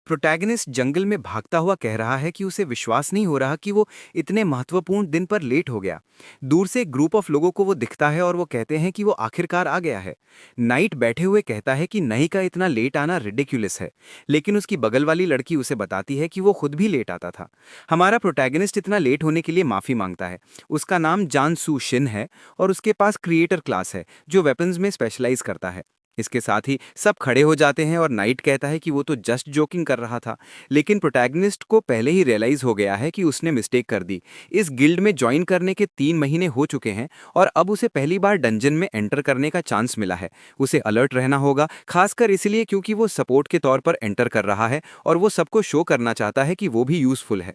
Protagonist जंगल में भागता हुआ कह रहा है कि उसे विश्वास नहीं हो रहा कि वो इतने महत्वपूर्ण दिन पर लेट हो गया। दूर से एक ग्रुप ऑफ लोगों को वो दिखता है और वो कहते हैं कि वो आखिरकार आ गया है। नाइट बैठे हुए कहता है कि नहीं का इतना लेट आना रिडिक्युलस है, लेकिन उसकी बगल वाली लड़की उसे बताती है कि वो खुद भी लेट आता था। हमारा प्रोटैगनिस्ट इतना लेट होने के लिए माफ़ी मांगता है। उसका नाम जान सू शिन है और उसके पास क्रिएटर क्लास है जो वेपन्स में स्पेशलाइज करता है। इसके साथ ही सब खड़े हो जाते हैं और नाइट कहता है कि वो तो जस्ट जोकिंग कर रहा था, लेकिन प्रोटैगनिस्ट को पहले ही रियलाइज हो गया है कि उसने मिस्टेक कर दी। इस गिल्ड में ज्वाइन करने के 3 महीने हो चुके हैं और अब उसे पहली बार डंजन में एंटर करने का चांस मिला है। उसे अलर्ट रहना होगा, खासकर इसलिए क्योंकि वो सपोर्ट के तौर पर एंटर कर रहा है और वो सबको शो करना चाहता है कि वो भी यूजफुल है।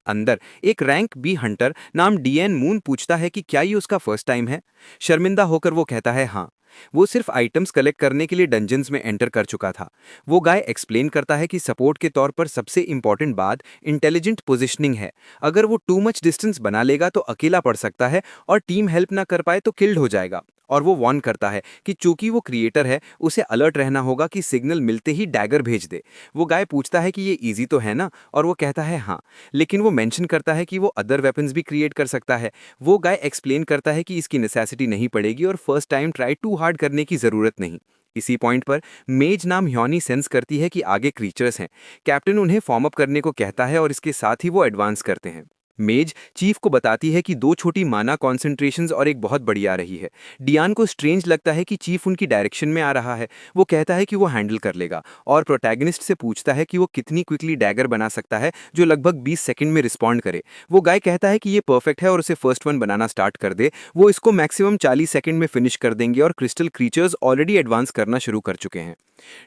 अंदर एक रैंक बी हंटर नाम डीएन मून पूछता है कि क्या ये उसका फर्स्ट टाइम है। शर्मिंदा होकर वो कहता है हाँ, वो सिर्फ आइटम्स कलेक्ट करने के लिए डंजन्स में एंटर कर चुका था। वो गाय एक्सप्लेन करता है कि सपोर्ट के तौर पर सबसे इंपॉर्टेंट बात इंटेलिजेंट पोजिशनिंग है। अगर वो टू मच डिस्टेंस बना लेगा तो अकेला पड़ सकता है और टीम हेल्प ना कर पाए तो किल्ड हो जाएगा। और वो वार्न करता है कि चूंकि वो क्रिएटर है, उसे अलर्ट रहना होगा कि सिग्नल मिलते ही डैगर भेज दे। वो गाय पूछता है कि ये इजी तो है ना, और वो कहता है हाँ, लेकिन वो मेंशन करता है कि वो अदर वेपन्स भी क्रिएट कर सकता है। वो गाय एक्सप्लेन करता है कि इसकी नेसेसिटी नहीं पड़ेगी और first time try too hard करने की ज़रूरत नहीं। इसी पॉइंट पर मेज नाम ह्योनी सेंस करती है कि आगे क्रीचर्स हैं। कैप्टन उन्हें फॉर्म अप करने को कहता है और इसके साथ ही वो एडवांस करते हैं। मेज चीफ को बताती है कि 2 छोटी माना कॉन्सेंट्रेशंस और एक बहुत बड़ी आ रही है। डियान को स्ट्रेंज लगता है कि चीफ उनकी डायरेक्शन में आ रहा है। वो कहता है कि वो हैंडल कर लेगा और प्रोटैगनिस्ट से पूछता है कि वो कितनी क्विकली डैगर बना सकता है जो लगभग 20 सेकंड में रिस्पॉन्ड करे। वो गाय कहता है कि ये परफेक्ट है और उसे फर्स्ट वन बनाना स्टार्ट कर दे। वो इसको मैक्सिमम 40 सेकंड में फिनिश कर देंगे और क्रिस्टल क्रीचर्स ऑलरेडी एडवांस करना शुरू कर चुके हैं।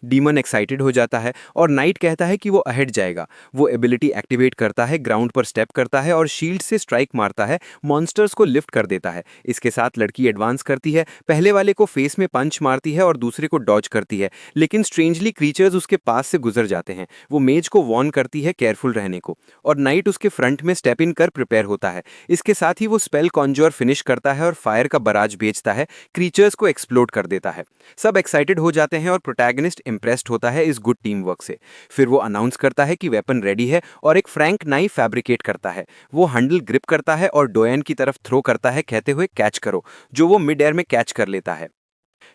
डीमन एक्साइटेड हो जाता है और नाइट कहता है कि वो अहेड जाएगा। वो एबिलिटी एक्टिवेट करता है, ग्राउंड पर स्टेप करता है और शील्ड से स्ट्राइक मारता है, मॉन्स्टर्स को लिफ्ट कर देता है। इसके साथ लड़की एडवांस करती है, पहले वाले को फेस में पंच मारती है और दूसरे को डॉज करती है, लेकिन स्ट्रेंजली क्रीचर्स उसके पास से गुजर जाते हैं। वो मेज को वॉर्न करती है केयरफुल रहने को और नाइट उसके फ्रंट में स्टेप इन कर प्रिपेयर होता है। इसके साथ ही वो स्पेल कॉन्ज्योर फिनिश करता है और फायर का बराज भेजता है, क्रीचर्स को एक्सप्लोड कर देता है। सब एक्साइटेड हो जाते हैं और प्रोटैगनिस्ट इंप्रेस्ड होता है इस गुड टीम वर्क से। फिर वो अनाउंस करता है कि वेपन रेडी है और एक फ्रैंक नाइफ फैब्रिकेट करता है। वो हैंडल ग्रिप करता है और डोयन की तरफ थ्रो करता है कहते हुए कैच करो, जो वो मिड एयर में कैच कर लेता है।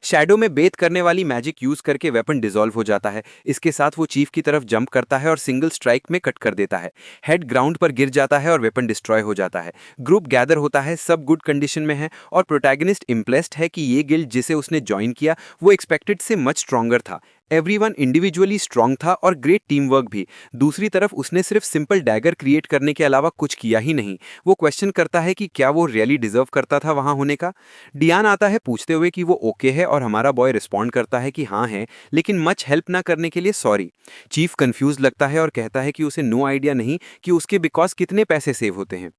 शैडो में बेथ करने वाली मैजिक यूज करके वेपन डिसॉल्व हो जाता है। इसके साथ वो चीफ की तरफ जंप करता है और सिंगल स्ट्राइक में कट कर देता है। हेड ग्राउंड पर गिर जाता है और वेपन डिस्ट्रॉय हो जाता है। ग्रुप गैदर होता है, सब गुड कंडीशन में है और प्रोटैगनिस्ट इम्प्रेस्ड है कि ये गिल्ड जिसे उसने ज्वाइन किया वो एक्सपेक्टेड से मच स्ट्रॉन्गर था। एवरीवन इंडिविजुअली स्ट्रांग था और ग्रेट टीम वर्क भी। दूसरी तरफ उसने सिर्फ सिंपल डैगर क्रिएट करने के अलावा कुछ किया ही नहीं। वो क्वेश्चन करता है कि क्या वो रियली डिजर्व करता था वहां होने का। डियान आता है पूछते हुए कि वो ओके है और हमारा बॉय रिस्पॉन्ड करता है कि हाँ है, लेकिन मच हेल्प ना करने के लिए सॉरी। चीफ कंफ्यूज लगता है और कहता है कि उसे नो आइडिया नहीं कि उसके बिकॉज कितने पैसे सेव होते हैं।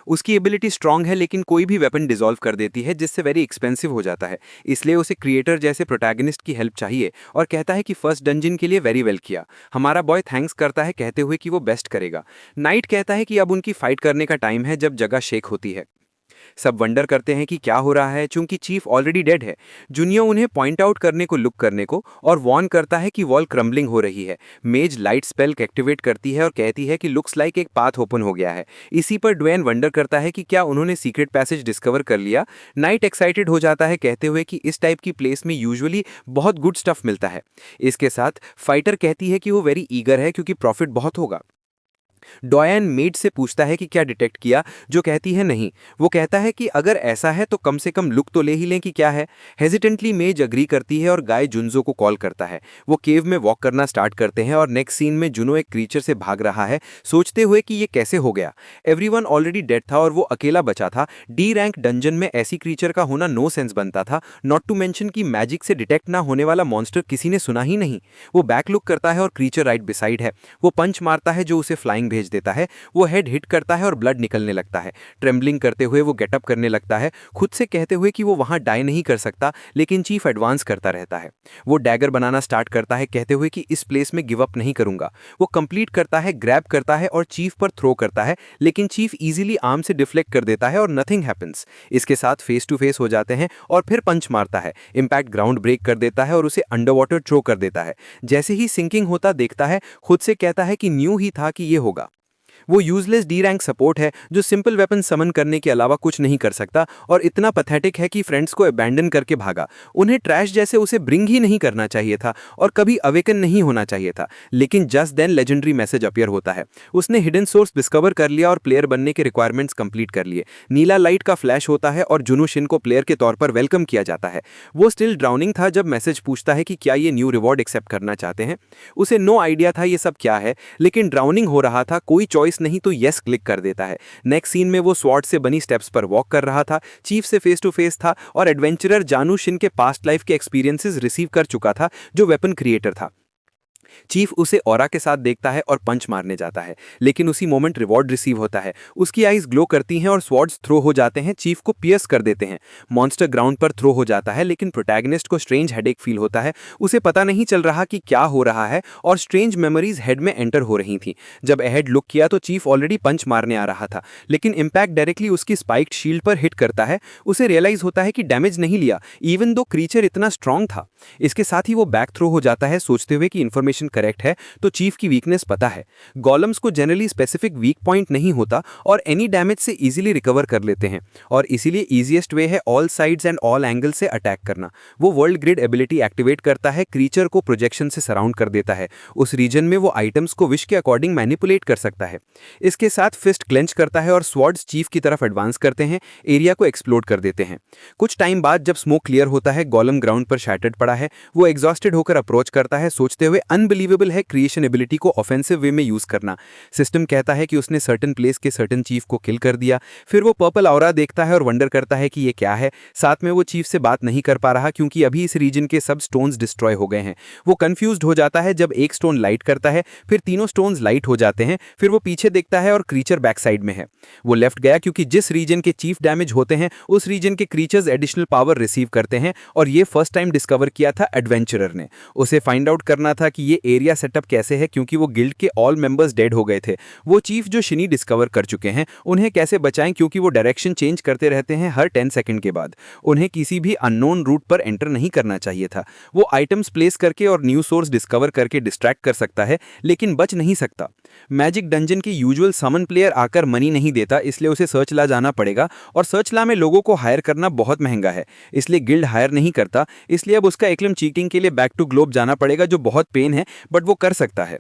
उसकी एबिलिटी स्ट्रांग है लेकिन कोई भी वेपन डिसॉल्व कर देती है जिससे वेरी एक्सपेंसिव हो जाता है। इसलिए उसे क्रिएटर जैसे प्रोटैगनिस्ट की हेल्प चाहिए और कहता है कि फर्स्ट डंजन के लिए वेरी वेल किया। हमारा बॉय थैंक्स करता है कहते हुए कि वो बेस्ट करेगा। नाइट कहता है कि अब उनकी फाइट करने का टाइम है जब जगह शेक होती है। सब वंडर करते हैं कि क्या हो रहा है चूंकि चीफ ऑलरेडी डेड है। जूनियर उन्हें पॉइंट आउट करने को लुक करने को और वॉर्न करता है कि वॉल क्रम्बलिंग हो रही है। मेज लाइट स्पेल एक्टिवेट करती है और कहती है कि लुक्स लाइक एक पाथ ओपन हो गया है। इसी पर ड्वेन वंडर करता है कि क्या उन्होंने सीक्रेट पैसेज डिस्कवर कर लिया। नाइट एक्साइटेड हो जाता है कहते हुए कि इस टाइप की प्लेस में यूजुअली बहुत गुड स्टफ मिलता है। इसके साथ फाइटर कहती है कि वो वेरी ईगर है क्योंकि प्रॉफिट बहुत होगा। डॉयन मेड से पूछता है कि क्या डिटेक्ट किया, जो कहती है नहीं। वो कहता है कि अगर ऐसा है तो कम से कम लुक तो ले ही लें कि क्या है। हेजिटेंटली मेज अग्री करती है और गाय जुन्जो को कॉल करता है। वो केव में वॉक करना स्टार्ट करते हैं और नेक्स्ट सीन में जुनो एक क्रीचर से भाग रहा है, सोचते हुए कि ये कैसे हो गया। एवरीवन ऑलरेडी डेड था और वो अकेला बचा था। डी रैंक डंजन में ऐसी क्रीचर का होना नो सेंस बनता था, नॉट टू मेंशन कि मैजिक से डिटेक्ट ना होने वाला मॉन्स्टर किसी ने सुना ही नहीं। वो बैक लुक करता है और क्रीचर राइट बिसाइड है। वो पंच मारता है जो उसे फ्लाइंग भेज देता है। वो हेड हिट करता है और ब्लड निकलने लगता है। ट्रेम्बलिंग करते हुए वो गेटअप करने लगता है, खुद से कहते हुए कि वो वहां डाई नहीं कर सकता, लेकिन चीफ एडवांस करता रहता है। वो डैगर बनाना स्टार्ट करता है, कहते हुए कि इस प्लेस में गिव अप नहीं करूंगा। वो कंप्लीट करता है, ग्रैब करता है और चीफ पर थ्रो करता है, लेकिन चीफ इजीली आर्म से डिफ्लेक्ट कर देता है और नथिंग हैपेंस। इसके साथ फेस टू फेस हो जाते हैं और फिर पंच मारता है। इंपैक्ट ग्राउंड ब्रेक कर देता है और उसे अंडर वाटर थ्रो कर देता है। जैसे ही सिंकिंग होता देखता है, खुद से कहता है कि न्यू ही था कि ये होगा। वो यूजलेस डी रैंक सपोर्ट है जो सिंपल वेपन समन करने के अलावा कुछ नहीं कर सकता, और इतना पैथेटिक है कि फ्रेंड्स को अबैंडन करके भागा। उन्हें ट्रैश जैसे उसे ब्रिंग ही नहीं करना चाहिए था और कभी अवेकन नहीं होना चाहिए था। लेकिन just then legendary message appear होता है। उसने हिडन सोर्स डिस्कवर कर लिया और प्लेयर बनने के रिक्वायरमेंट्स कंप्लीट कर लिए। नीला लाइट का फ्लैश होता है और जुनू शिन को प्लेयर के तौर पर वेलकम किया जाता है। वो स्टिल ड्राउनिंग था जब मैसेज पूछता है कि क्या ये न्यू रिवॉर्ड एक्सेप्ट करना चाहते हैं। उसे नो आइडिया था ये सब क्या है, लेकिन ड्राउनिंग हो रहा था, कोई चॉइस नहीं तो येस क्लिक कर देता है। नेक्स्ट सीन में वो स्वॉर्ड से बनी स्टेप्स पर वॉक कर रहा था, चीफ से फेस टू फेस था और एडवेंचरर जानू शिन के पास्ट लाइफ के एक्सपीरियंसेस रिसीव कर चुका था, जो वेपन क्रिएटर था। चीफ उसे ऑरा के साथ देखता है और पंच मारने जाता है, लेकिन उसी मोमेंट रिवॉर्ड रिसीव होता है। उसकी आईज ग्लो करती हैं और स्वॉर्ड्स थ्रो हो जाते हैं, चीफ को पियर्स कर देते हैं। मॉन्स्टर ग्राउंड पर थ्रो हो जाता है, लेकिन प्रोटैगनिस्ट को स्ट्रेंज हेडेक फील होता है। उसे पता नहीं चल रहा कि क्या हो रहा है और स्ट्रेंज मेमोरीज हेड में एंटर हो रही थी। जब अहेड लुक किया तो चीफ ऑलरेडी पंच मारने आ रहा था, लेकिन इंपैक्ट डायरेक्टली उसकी स्पाइक्ड शील्ड पर हिट करता है। उसे रियलाइज होता है कि डैमेज नहीं लिया, इवन दो क्रीचर इतना स्ट्रांग था। इसके साथ ही वो बैक थ्रो हो जाता है, सोचते हुए कि इन्फॉर्मेशन करेक्ट है तो चीफ की वीकनेस पता है। गॉलम्स को जनरली स्पेसिफिक वीक पॉइंट नहीं होता और एनी डैमेज से इजीली रिकवर कर लेते हैं, और इसीलिए इजीएस्ट वे है all sides and all angle से अटैक करना। वो वर्ल्ड ग्रिड एबिलिटी एक्टिवेट करता है, क्रीचर को प्रोजेक्शन से सराउंड कर देता है। उस रीजन में वो आइटम्स को विश के अकॉर्डिंग मैनिपुलेट कर सकता है। इसके साथ फिस्ट क्लेंच करता है और स्वॉर्ड्स चीफ की तरफ एडवांस करते हैं, एरिया को एक्सप्लोड कर देते हैं। कुछ टाइम बाद जब स्मोक क्लियर होता है, गॉलम ग्राउंड पर शैटर्ड पड़ा है। वो एग्जॉस्टेड होकर अप्रोच करता है, सोचते हुए अनबिलीवेबल है क्रिएशन एबिलिटी को ऑफेंसिव वे में यूज करना। सिस्टम कहता है कि उसने सर्टेन प्लेस के सर्टेन चीफ को किल कर दिया। फिर वो पर्पल ऑरा देखता है और वंडर करता है कि ये क्या है। साथ में वो चीफ से बात नहीं कर पा रहा क्योंकि अभी इस रीजन के सब स्टोन्स डिस्ट्रॉय हो गए हैं। वो कंफ्यूज्ड हो जाता है जब एक स्टोन लाइट करता है, फिर तीनों स्टोन्स लाइट हो जाते हैं। फिर वो पीछे देखता है और क्रीचर बैक साइड में है। वो लेफ्ट गया क्योंकि जिस रीजन के चीफ डैमेज होते हैं उस रीजन के क्रीचर्स एडिशनल पावर रिसीव करते हैं, और ये फर्स्ट टाइम डिस्कवर किया था एडवेंचरर ने। उसे फाइंड आउट करना था कि ये एरिया सेटअप कैसे है, क्योंकि वो गिल्ड के ऑल मेंबर्स डेड हो गए थे। वो चीफ जो शिनी डिस्कवर कर चुके हैं उन्हें कैसे बचाएं, क्योंकि वो डायरेक्शन चेंज करते रहते हैं हर 10 सेकंड के बाद। उन्हें किसी भी अननोन रूट पर एंटर नहीं करना चाहिए था। वो आइटम्स प्लेस करके और न्यू सोर्स डिस्कवर करके डिस्ट्रैक्ट कर सकता है, लेकिन बच नहीं सकता। मैजिक डंजन की यूजुअल समन प्लेयर आकर मनी नहीं देता, इसलिए उसे सर्च ला जाना पड़ेगा, और सर्च ला में लोगों को हायर करना बहुत महंगा है, इसलिए गिल्ड हायर नहीं करता। इसलिए अब उसका एकलम चीटिंग के लिए बैक टू ग्लोब जाना पड़ेगा, जो बहुत पेन है, बट वो कर सकता है।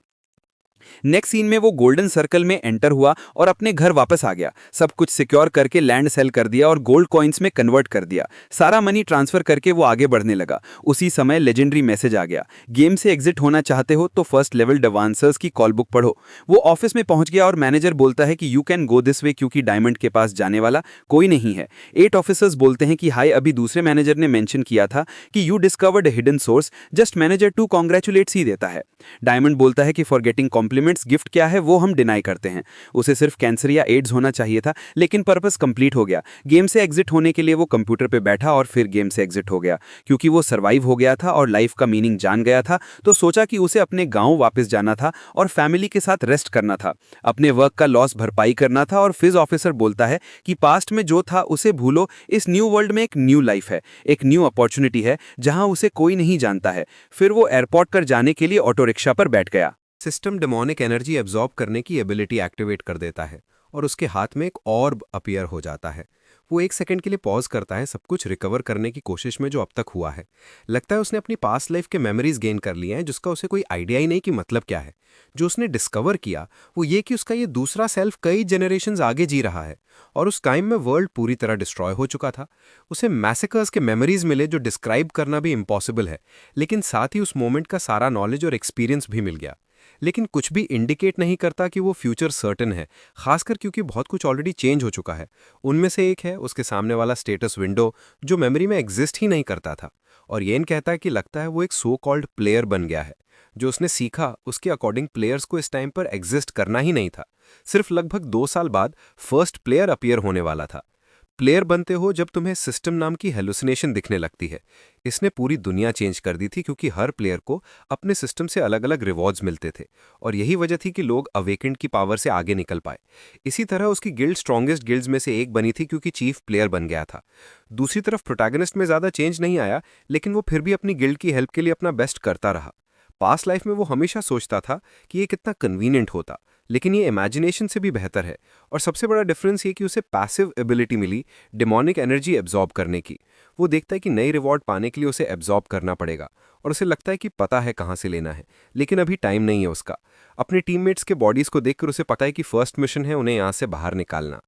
नेक्स्ट सीन में वो गोल्डन सर्कल में एंटर हुआ और अपने घर वापस आ गया। सब कुछ सिक्योर करके लैंड सेल कर दिया और गोल्ड कॉइन्स में कन्वर्ट कर दिया। सारा मनी ट्रांसफर करके वो आगे बढ़ने लगा। उसी समय लेजेंडरी मैसेज आ गया, गेम से एग्जिट होना चाहते हो तो फर्स्ट लेवल डवांसर्स की कॉल बुक पढ़ो। वो ऑफिस में पहुंच गया और मैनेजर बोलता है कि you can go this way, क्योंकि डायमंड के पास जाने वाला कोई नहीं है। 8 ऑफिसर्स बोलते हैं कि हाय, अभी दूसरे मैनेजर ने मेंशन किया था कि you discovered hidden source, just manager to congratulates ही देता है। डायमंड बोलता है कि फॉर गेटिंग कॉम्प्लीमेंट्स गिफ्ट क्या है वो हम डिनाई करते हैं। उसे सिर्फ कैंसर या एड्स होना चाहिए था, लेकिन पर्पस कंप्लीट हो गया। गेम से एग्जिट होने के लिए वो कंप्यूटर पे बैठा और फिर गेम से एग्जिट हो गया। क्योंकि वो सर्वाइव हो गया था और लाइफ का मीनिंग जान गया था, तो सोचा कि उसे अपने गांव वापस जाना था और फैमिली के साथ रेस्ट करना था, अपने वर्क का लॉस भरपाई करना था। और फिज ऑफिसर बोलता है कि पास्ट में जो था उसे भूलो, इस न्यू वर्ल्ड में एक न्यू लाइफ है, एक न्यू अपॉर्चुनिटी है जहां उसे कोई नहीं जानता है। फिर वो एयरपोर्ट कर जाने के लिए ऑटो रिक्शा पर बैठ गया। सिस्टम डेमोनिक एनर्जी एब्जॉर्ब करने की एबिलिटी एक्टिवेट कर देता है और उसके हाथ में एक ऑर्ब अपीयर हो जाता है। वो 1 सेकंड के लिए पॉज करता है, सब कुछ रिकवर करने की कोशिश में जो अब तक हुआ है। लगता है उसने अपनी पास्ट लाइफ के मेमोरीज गेन कर लिए हैं, जिसका उसे कोई आइडिया ही नहीं कि मतलब क्या है। जो उसने डिस्कवर किया वो ये कि उसका ये दूसरा सेल्फ कई जनरेशंस आगे जी रहा है, और उस टाइम में वर्ल्ड पूरी तरह डिस्ट्रॉय हो चुका था। उसे मैसेकर्स के मेमोरीज मिले जो डिस्क्राइब करना भी इम्पॉसिबल है, लेकिन साथ ही उस मोमेंट का सारा नॉलेज और एक्सपीरियंस भी मिल गया। लेकिन कुछ भी इंडिकेट नहीं करता कि वो फ्यूचर सर्टेन है, खासकर क्योंकि बहुत कुछ ऑलरेडी चेंज हो चुका है। उनमें से एक है उसके सामने वाला स्टेटस विंडो, जो मेमोरी में एग्जिस्ट ही नहीं करता था। और येन कहता है कि लगता है वो एक सो कॉल्ड प्लेयर बन गया है। जो उसने सीखा उसके अकॉर्डिंग प्लेयर्स को इस टाइम पर एग्जिस्ट करना ही नहीं था। सिर्फ लगभग 2 साल बाद फर्स्ट प्लेयर अपीयर होने वाला था। प्लेयर बनते हो जब तुम्हें सिस्टम नाम की हेलुसिनेशन दिखने लगती है। इसने पूरी दुनिया चेंज कर दी थी क्योंकि हर प्लेयर को अपने सिस्टम से अलग अलग रिवॉर्ड्स मिलते थे और यही वजह थी कि लोग अवेकेंड की पावर से आगे निकल पाए। इसी तरह उसकी गिल्ड स्ट्रॉन्गेस्ट गिल्ड्स में से एक बनी थी क्योंकि चीफ प्लेयर बन गया था। दूसरी तरफ प्रोटैगनिस्ट में ज़्यादा चेंज नहीं आया, लेकिन वो फिर भी अपनी गिल्ड की हेल्प के लिए अपना बेस्ट करता रहा। पास्ट लाइफ में वो हमेशा सोचता था कि ये कितना कन्वीनियंट होता, लेकिन ये इमेजिनेशन से भी बेहतर है। और सबसे बड़ा डिफरेंस ये कि उसे पैसिव एबिलिटी मिली डेमोनिक एनर्जी एब्जॉर्ब करने की। वो देखता है कि नई रिवॉर्ड पाने के लिए उसे एब्जॉर्ब करना पड़ेगा और उसे लगता है कि पता है कहाँ से लेना है, लेकिन अभी टाइम नहीं है उसका। अपने टीममेट्स के बॉडीज को देखकर उसे पता है कि फर्स्ट मिशन है उन्हें यहाँ से बाहर निकालना।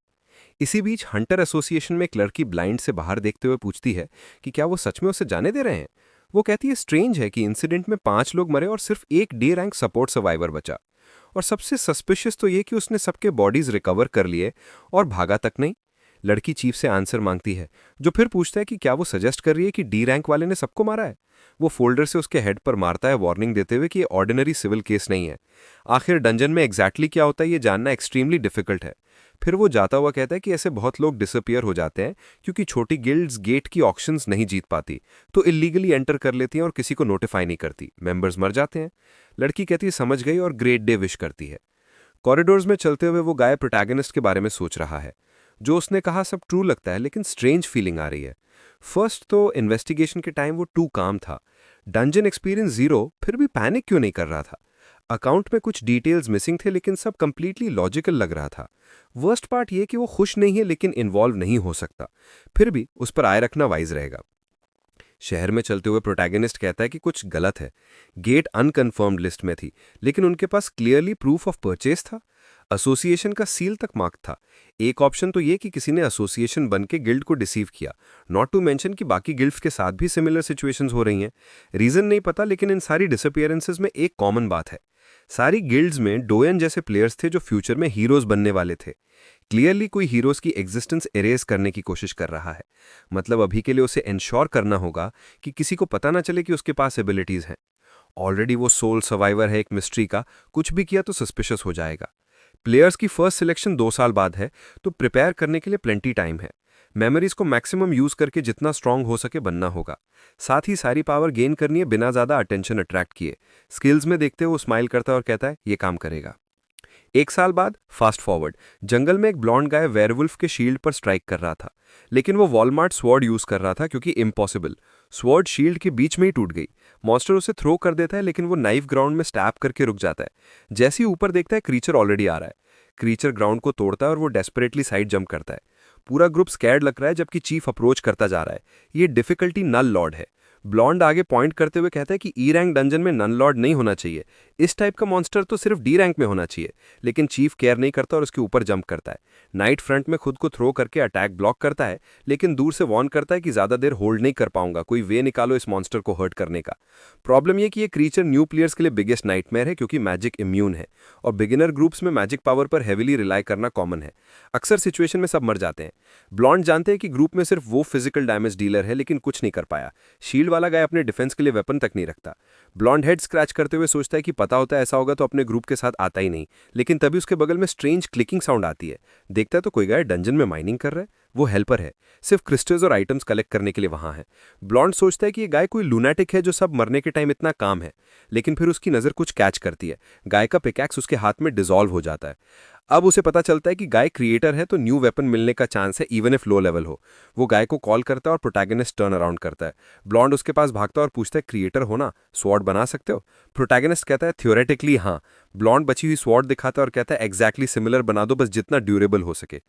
इसी बीच हंटर एसोसिएशन में एक लड़की ब्लाइंड से बाहर देखते हुए पूछती है कि क्या वो सच में उसे जाने दे रहे हैं। वो कहती है स्ट्रेंज है कि इंसिडेंट में 5 लोग मरे और सिर्फ एक डी रैंक सपोर्ट सर्वाइवर बचा। और सबसे सस्पिशियस तो ये कि उसने सबके बॉडीज रिकवर कर लिए और भागा तक नहीं। लड़की चीफ से आंसर मांगती है, जो फिर पूछता है कि क्या वो सजेस्ट कर रही है कि डी रैंक वाले ने सबको मारा है। वो फोल्डर से उसके हेड पर मारता है, वार्निंग देते हुए कि ये ऑर्डिनरी सिविल केस नहीं है। आखिर डंजन में एग्जैक्टली क्या होता है ये जानना एक्सट्रीमली डिफिकल्ट है। फिर वो जाता हुआ कहता है कि ऐसे बहुत लोग डिसअपियर हो जाते हैं क्योंकि छोटी गिल्ड्स गेट की ऑक्शंस नहीं जीत पाती, तो इलीगली एंटर कर लेती हैं और किसी को नोटिफाई नहीं करती, मेंबर्स मर जाते हैं। लड़की कहती है समझ गई और ग्रेट डे विश करती है। कॉरिडोर्स में चलते हुए वो गाय प्रोटैगनिस्ट के बारे में सोच रहा है। जो उसने कहा सब ट्रू लगता है, लेकिन स्ट्रेंज फीलिंग आ रही है। फर्स्ट तो इन्वेस्टिगेशन के टाइम वो टू काम था, डंजन एक्सपीरियंस जीरो, फिर भी पैनिक क्यों नहीं कर रहा था। अकाउंट में कुछ डिटेल्स मिसिंग थे लेकिन सब कंप्लीटली लॉजिकल लग रहा था। वर्स्ट पार्ट ये कि वो खुश नहीं है लेकिन इन्वॉल्व नहीं हो सकता, फिर भी उस पर आय रखना वाइज रहेगा। शहर में चलते हुए प्रोटैगनिस्ट कहता है कि कुछ गलत है। गेट अनकन्फर्म्ड लिस्ट में थी, लेकिन उनके पास क्लियरली प्रूफ ऑफ परचेज था। एसोसिएशन का सील तक मार्क था। एक ऑप्शन तो ये कि किसी ने एसोसिएशन बन के गिल्ड को डिसीव किया, नॉट टू मेंशन कि बाकी गिल्ड्स के साथ भी सिमिलर सिचुएशंस हो रही हैं। रीजन नहीं पता, लेकिन इन सारी डिसअपियरेंसेस में एक कॉमन बात है। सारी गिल्ड्स में डोयन जैसे प्लेयर्स थे जो फ्यूचर में हीरोज बनने वाले थे। क्लियरली कोई हीरोज की एग्जिस्टेंस एरेज करने की कोशिश कर रहा है। मतलब अभी के लिए उसे इंश्योर करना होगा कि किसी को पता ना चले कि उसके पास एबिलिटीज हैं। ऑलरेडी वो सोल सर्वाइवर है एक मिस्ट्री का, कुछ भी किया तो सस्पिशियस हो जाएगा। प्लेयर्स की फर्स्ट सिलेक्शन 2 साल बाद है, तो प्रिपेयर करने के लिए प्लेंटी टाइम है। मेमोरीज को मैक्सिमम यूज करके जितना स्ट्रांग हो सके बनना होगा। साथ ही सारी पावर गेन करनी है बिना ज्यादा अटेंशन अट्रैक्ट किए। स्किल्स में देखते हुए वो स्माइल करता है और कहता है ये काम करेगा। 1 साल बाद फास्ट फॉरवर्ड, जंगल में एक ब्लॉन्ड गाय वेयरवुल्फ के शील्ड पर स्ट्राइक कर रहा था, लेकिन वो वॉलमार्ट स्वॉर्ड यूज कर रहा था क्योंकि इम्पॉसिबल। स्वॉर्ड शील्ड के बीच में ही टूट गई। मॉन्स्टर उसे थ्रो कर देता है, लेकिन वो नाइफ ग्राउंड में स्टैप करके रुक जाता है। जैसे ही ऊपर देखता है क्रीचर ऑलरेडी आ रहा है। क्रीचर ग्राउंड को तोड़ता है और वो डेस्परेटली साइड जंप करता है। पूरा ग्रुप स्कैर्ड लग रहा है जबकि चीफ अप्रोच करता जा रहा है। ये डिफिकल्टी नल लॉर्ड है। ब्लॉन्ड आगे पॉइंट करते हुए कहता है कि ई रैंक डंजन में नन लॉर्ड नहीं होना चाहिए, इस टाइप का मॉन्स्टर तो सिर्फ डी रैंक में होना चाहिए। लेकिन चीफ केयर नहीं करता और उसके ऊपर जंप करता है। नाइट फ्रंट में खुद को थ्रो करके अटैक ब्लॉक करता है, लेकिन दूर से वॉर्न करता है कि ज्यादा देर होल्ड नहीं कर पाऊंगा, कोई वे निकालो इस मॉन्स्टर को हर्ट करने का। प्रॉब्लम यह कि ये क्रीचर न्यू प्लेयर्स के लिए बिगेस्ट नाइटमेयर है क्योंकि मैजिक इम्यून है और बिगिनर ग्रुप्स में मैजिक पावर पर हेविली रिलाई करना कॉमन है। अक्सर सिचुएशन में सब मर जाते हैं। ब्लॉन्ड जानते हैं कि ग्रुप में सिर्फ वो फिजिकल डैमेज डीलर है, लेकिन कुछ नहीं कर पाया। शील्ड वाला गाय अपने डिफेंस के लिए वेपन तक नहीं रखता। ब्लॉन्ड हेड स्क्रैच करते हुए सोचता है कि पता होता है ऐसा होगा तो अपने ग्रुप के साथ आता ही नहीं, लेकिन तभी उसके बगल में स्ट्रेंज क्लिकिंग साउंड आती है। देखता है तो कोई गाय डंजन में माइनिंग कर रहा है। वो हेल्पर है, सिर्फ क्रिस्टल्स और आइटम्स कलेक्ट करने के लिए वहां है। ब्लॉन्ड सोचता है कि ये गाय कोई लूनाटिक है जो सब मरने के टाइम इतना काम है, लेकिन फिर उसकी नजर कुछ कैच करती है। गाय का पिकैक्स उसके हाथ में डिसॉल्व हो जाता है। अब उसे पता चलता है कि गाय क्रिएटर है तो न्यू वेपन मिलने का चांस है, इवन इफ लो लेवल हो। वो गाय को कॉल करता है और प्रोटैगनिस्ट टर्न अराउंड करता है। ब्लॉन्ड उसके पास भागता है और पूछता है क्रिएटर हो ना, स्वॉर्ड बना सकते हो? प्रोटैगनिस्ट कहता है थ्योरेटिकली हाँ। ब्लॉन्ड बची हुई स्वॉर्ड दिखाता है और कहता है एग्जैक्टली सिमिलर बना दो, बस जितना ड्यूरेबल हो सके।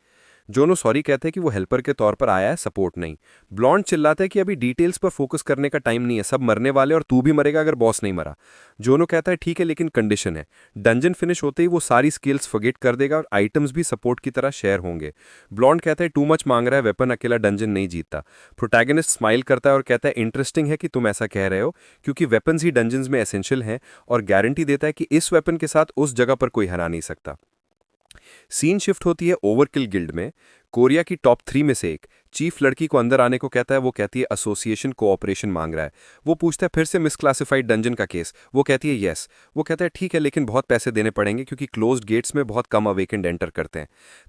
जोनो सॉरी कहते हैं कि वो हेल्पर के तौर पर आया है, सपोर्ट नहीं। ब्लॉन्ड चिल्लाता है कि अभी डिटेल्स पर फोकस करने का टाइम नहीं है, सब मरने वाले और तू भी मरेगा अगर बॉस नहीं मरा। जोनो कहता है ठीक है, लेकिन कंडीशन है, डंजन फिनिश होते ही वो सारी स्किल्स फॉरगेट कर देगा और आइटम्स भी सपोर्ट की तरह शेयर होंगे। ब्लॉन्ड कहता है टू मच मांग रहा है, वेपन अकेला डंजन नहीं जीतता। प्रोटैगनिस्ट स्माइल करता है और कहता है इंटरेस्टिंग है कि तुम ऐसा कह रहे हो, क्योंकि वेपन्स ही डंजन्स में एसेंशियल हैं, और गारंटी देता है कि इस वेपन के साथ उस जगह पर कोई हरा नहीं सकता। सीन शिफ्ट होती है ओवरकिल गिल्ड में। कोरिया की टॉप 3 में से एक चीफ लड़की को अंदर आने को कहता है, वो कहती है एसोसिएशन कोऑपरेशन मांग रहा है। वो पूछता है फिर से मिसक्लासिफाइड डंजन का केस, वो कहती है यस। वो कहता है ठीक है, लेकिन बहुत पैसे देने पड़ेंगे क्योंकि क्लोज्ड गेट्स में बहुत कम अवेकेंड एंटर करते हैं।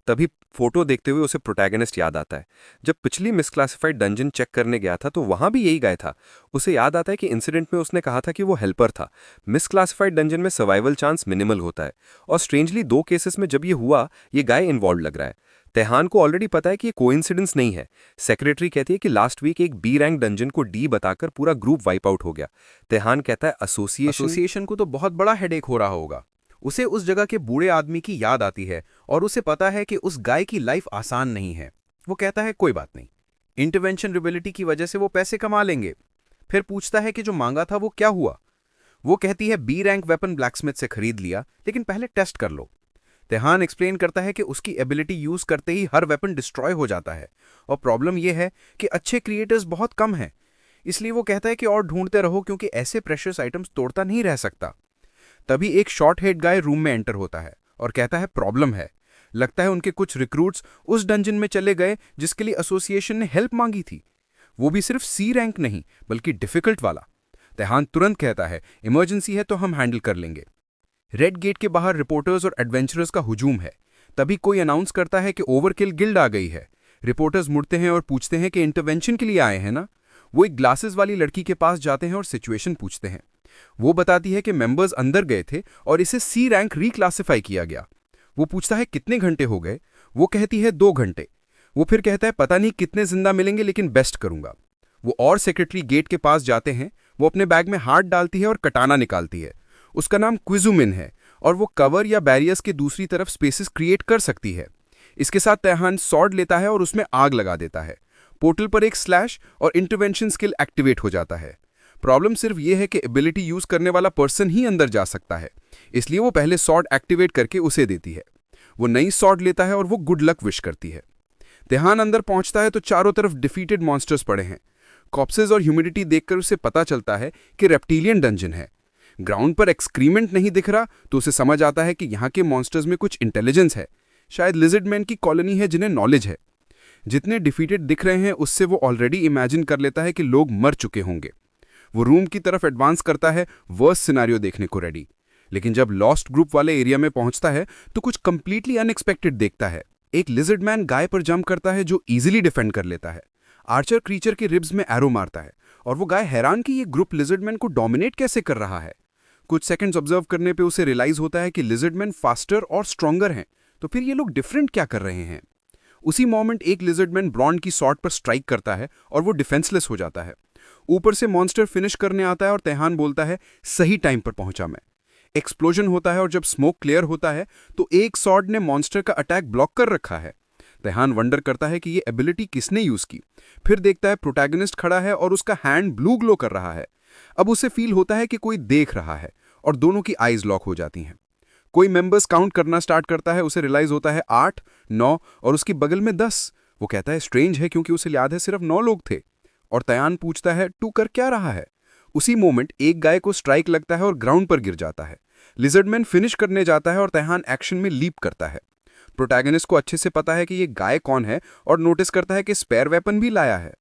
तभी फोटो देखते हुए उसे प्रोटैगनिस्ट याद आता है। जब पिछली मिसक्लासिफाइड डंजन चेक करने गया था तो वहां भी यही गाय था। उसे याद आता है कि इंसिडेंट में उसने कहा था कि वो हेल्पर था। मिसक्लासिफाइड डंजन में सर्वाइवल चांस मिनिमल होता है, और स्ट्रेंजली 2 केसेस में जब ये हुआ ये गाय इन्वॉल्व लग रहा है। तेहान को ऑलरेडी पता है कि ये कोइंसिडेंस नहीं है। सेक्रेटरी कहती है कि लास्ट वीक एक बी रैंक डंजन को डी बताकर पूरा ग्रुप वाइप आउट हो गया। तेहान कहता है एसोसिएशन को तो बहुत बड़ा हेडेक हो रहा होगा। उसे उस जगह के बूढ़े आदमी की याद आती है और उसे पता है कि उस गाय की लाइफ आसान नहीं है। वो कहता है कोई बात नहीं, इंटरवेंशन रिबिलिटी की वजह से वो पैसे कमा लेंगे। फिर पूछता है कि जो मांगा था वो क्या हुआ। वो कहती है बी रैंक वेपन ब्लैकस्मिथ से खरीद लिया, लेकिन पहले टेस्ट कर लो। तेहान एक्सप्लेन करता है कि उसकी एबिलिटी यूज करते ही हर वेपन डिस्ट्रॉय हो जाता है, और प्रॉब्लम यह है कि अच्छे क्रिएटर्स बहुत कम हैं। इसलिए वो कहता है कि और ढूंढते रहो क्योंकि ऐसे प्रेशियस आइटम्स तोड़ता नहीं रह सकता। तभी एक शॉर्ट हेड गाय रूम में एंटर होता है और कहता है प्रॉब्लम है। लगता है उनके कुछ रिक्रूट्स उस डंजन में चले गए जिसके लिए एसोसिएशन ने हेल्प मांगी थी, वो भी सिर्फ सी रैंक नहीं बल्कि डिफिकल्ट वाला। तेहान तुरंत कहता है इमरजेंसी है तो हम हैंडल कर लेंगे। रेड गेट के बाहर रिपोर्टर्स और एडवेंचरर्स का हुजूम है। तभी कोई अनाउंस करता है कि ओवरकिल गिल्ड आ गई है। रिपोर्टर्स मुड़ते हैं और पूछते हैं कि इंटरवेंशन के लिए आए हैं ना। वो एक ग्लासेस वाली लड़की के पास जाते हैं और सिचुएशन पूछते हैं। वो बताती है कि मेंबर्स अंदर गए थे और इसे सी रैंक रिक्लासिफाई किया गया। वो पूछता है कितने घंटे हो गए। वो कहती है 2 घंटे। वो फिर कहता है पता नहीं कितने जिंदा मिलेंगे लेकिन बेस्ट करूंगा। वो और सेक्रेटरी गेट के पास जाते हैं। वो अपने बैग में हाथ डालती है और कटाना निकालती है। उसका नाम क्विजुमिन है और वो कवर या बैरियर्स के दूसरी तरफ स्पेसेस क्रिएट कर सकती है। इसके साथ तेहान सॉर्ड लेता है और उसमें आग लगा देता है। पोर्टल पर एक स्लैश और इंटरवेंशन स्किल एक्टिवेट हो जाता है। प्रॉब्लम सिर्फ ये है कि एबिलिटी यूज करने वाला पर्सन ही अंदर जा सकता है, इसलिए वो पहले सॉर्ड एक्टिवेट करके उसे देती है। वो नई सॉर्ड लेता है और वो गुड लक विश करती है। तेहान अंदर पहुंचता है तो चारों तरफ डिफीटेड मॉन्स्टर्स पड़े हैं। कॉप्सेस और ह्यूमिडिटी देखकर उसे पता चलता है कि रेप्टिलियन डंजन है। ग्राउंड पर एक्सक्रीमेंट नहीं दिख रहा तो उसे समझ आता है कि यहाँ के मॉन्स्टर्स में कुछ इंटेलिजेंस है। शायद लिजर्डमैन की कॉलोनी है जिन्हें नॉलेज है। जितने डिफीटेड दिख रहे हैं उससे वो ऑलरेडी इमेजिन कर लेता है कि लोग मर चुके होंगे। वो रूम की तरफ एडवांस करता है, वर्स्ट सिनारियो देखने को रेडी। लेकिन जब लॉस्ट ग्रुप वाले एरिया में पहुंचता है तो कुछ कंप्लीटली अनएक्सपेक्टेड देखता है। एक लिजर्डमैन गाय पर जंप करता है जो इजीली डिफेंड कर लेता है। आर्चर क्रीचर के रिब्स में एरो मारता है और वो गाय हैरान कि ये ग्रुप लिजर्डमैन को डोमिनेट कैसे कर रहा है। कुछ सेकंड्स ऑब्जर्व करने पे उसे रियलाइज होता है कि लिजर्डमैन फास्टर और स्ट्रॉन्गर हैं, तो फिर ये लोग डिफरेंट क्या कर रहे हैं। उसी मोमेंट एक लिजर्डमैन ब्रॉन्ड की सॉर्ड पर स्ट्राइक करता है और वो डिफेंसलेस हो जाता है। ऊपर से मॉन्स्टर फिनिश करने आता है और तेहान बोलता है सही टाइम पर पहुंचा मैं। एक्सप्लोजन होता है और जब स्मोक क्लियर होता है तो एक सॉर्ड ने मॉन्स्टर का अटैक ब्लॉक कर रखा है। तेहान वंडर करता है कि ये एबिलिटी किसने यूज की। फिर देखता है प्रोटैगनिस्ट खड़ा है और उसका हैंड ब्लू ग्लो कर रहा है। अब उसे फील होता है कि कोई देख रहा है और दोनों की आईज लॉक हो जाती हैं। कोई मेंबर्स काउंट करना स्टार्ट करता है। उसे रियलाइज होता है 8, 9 और उसकी बगल में 10। वो कहता है स्ट्रेंज है क्योंकि उसे याद है सिर्फ 9 लोग थे। और तेहान पूछता है तू कर क्या रहा है। उसी मोमेंट एक गाय को स्ट्राइक लगता है और ग्राउंड पर गिर जाता है। लिजर्डमैन फिनिश करने जाता है और तेहान एक्शन में लीप करता है। प्रोटैगनिस्ट को अच्छे से पता है कि ये गाय कौन है और नोटिस करता है कि स्पेयर वेपन भी लाया है।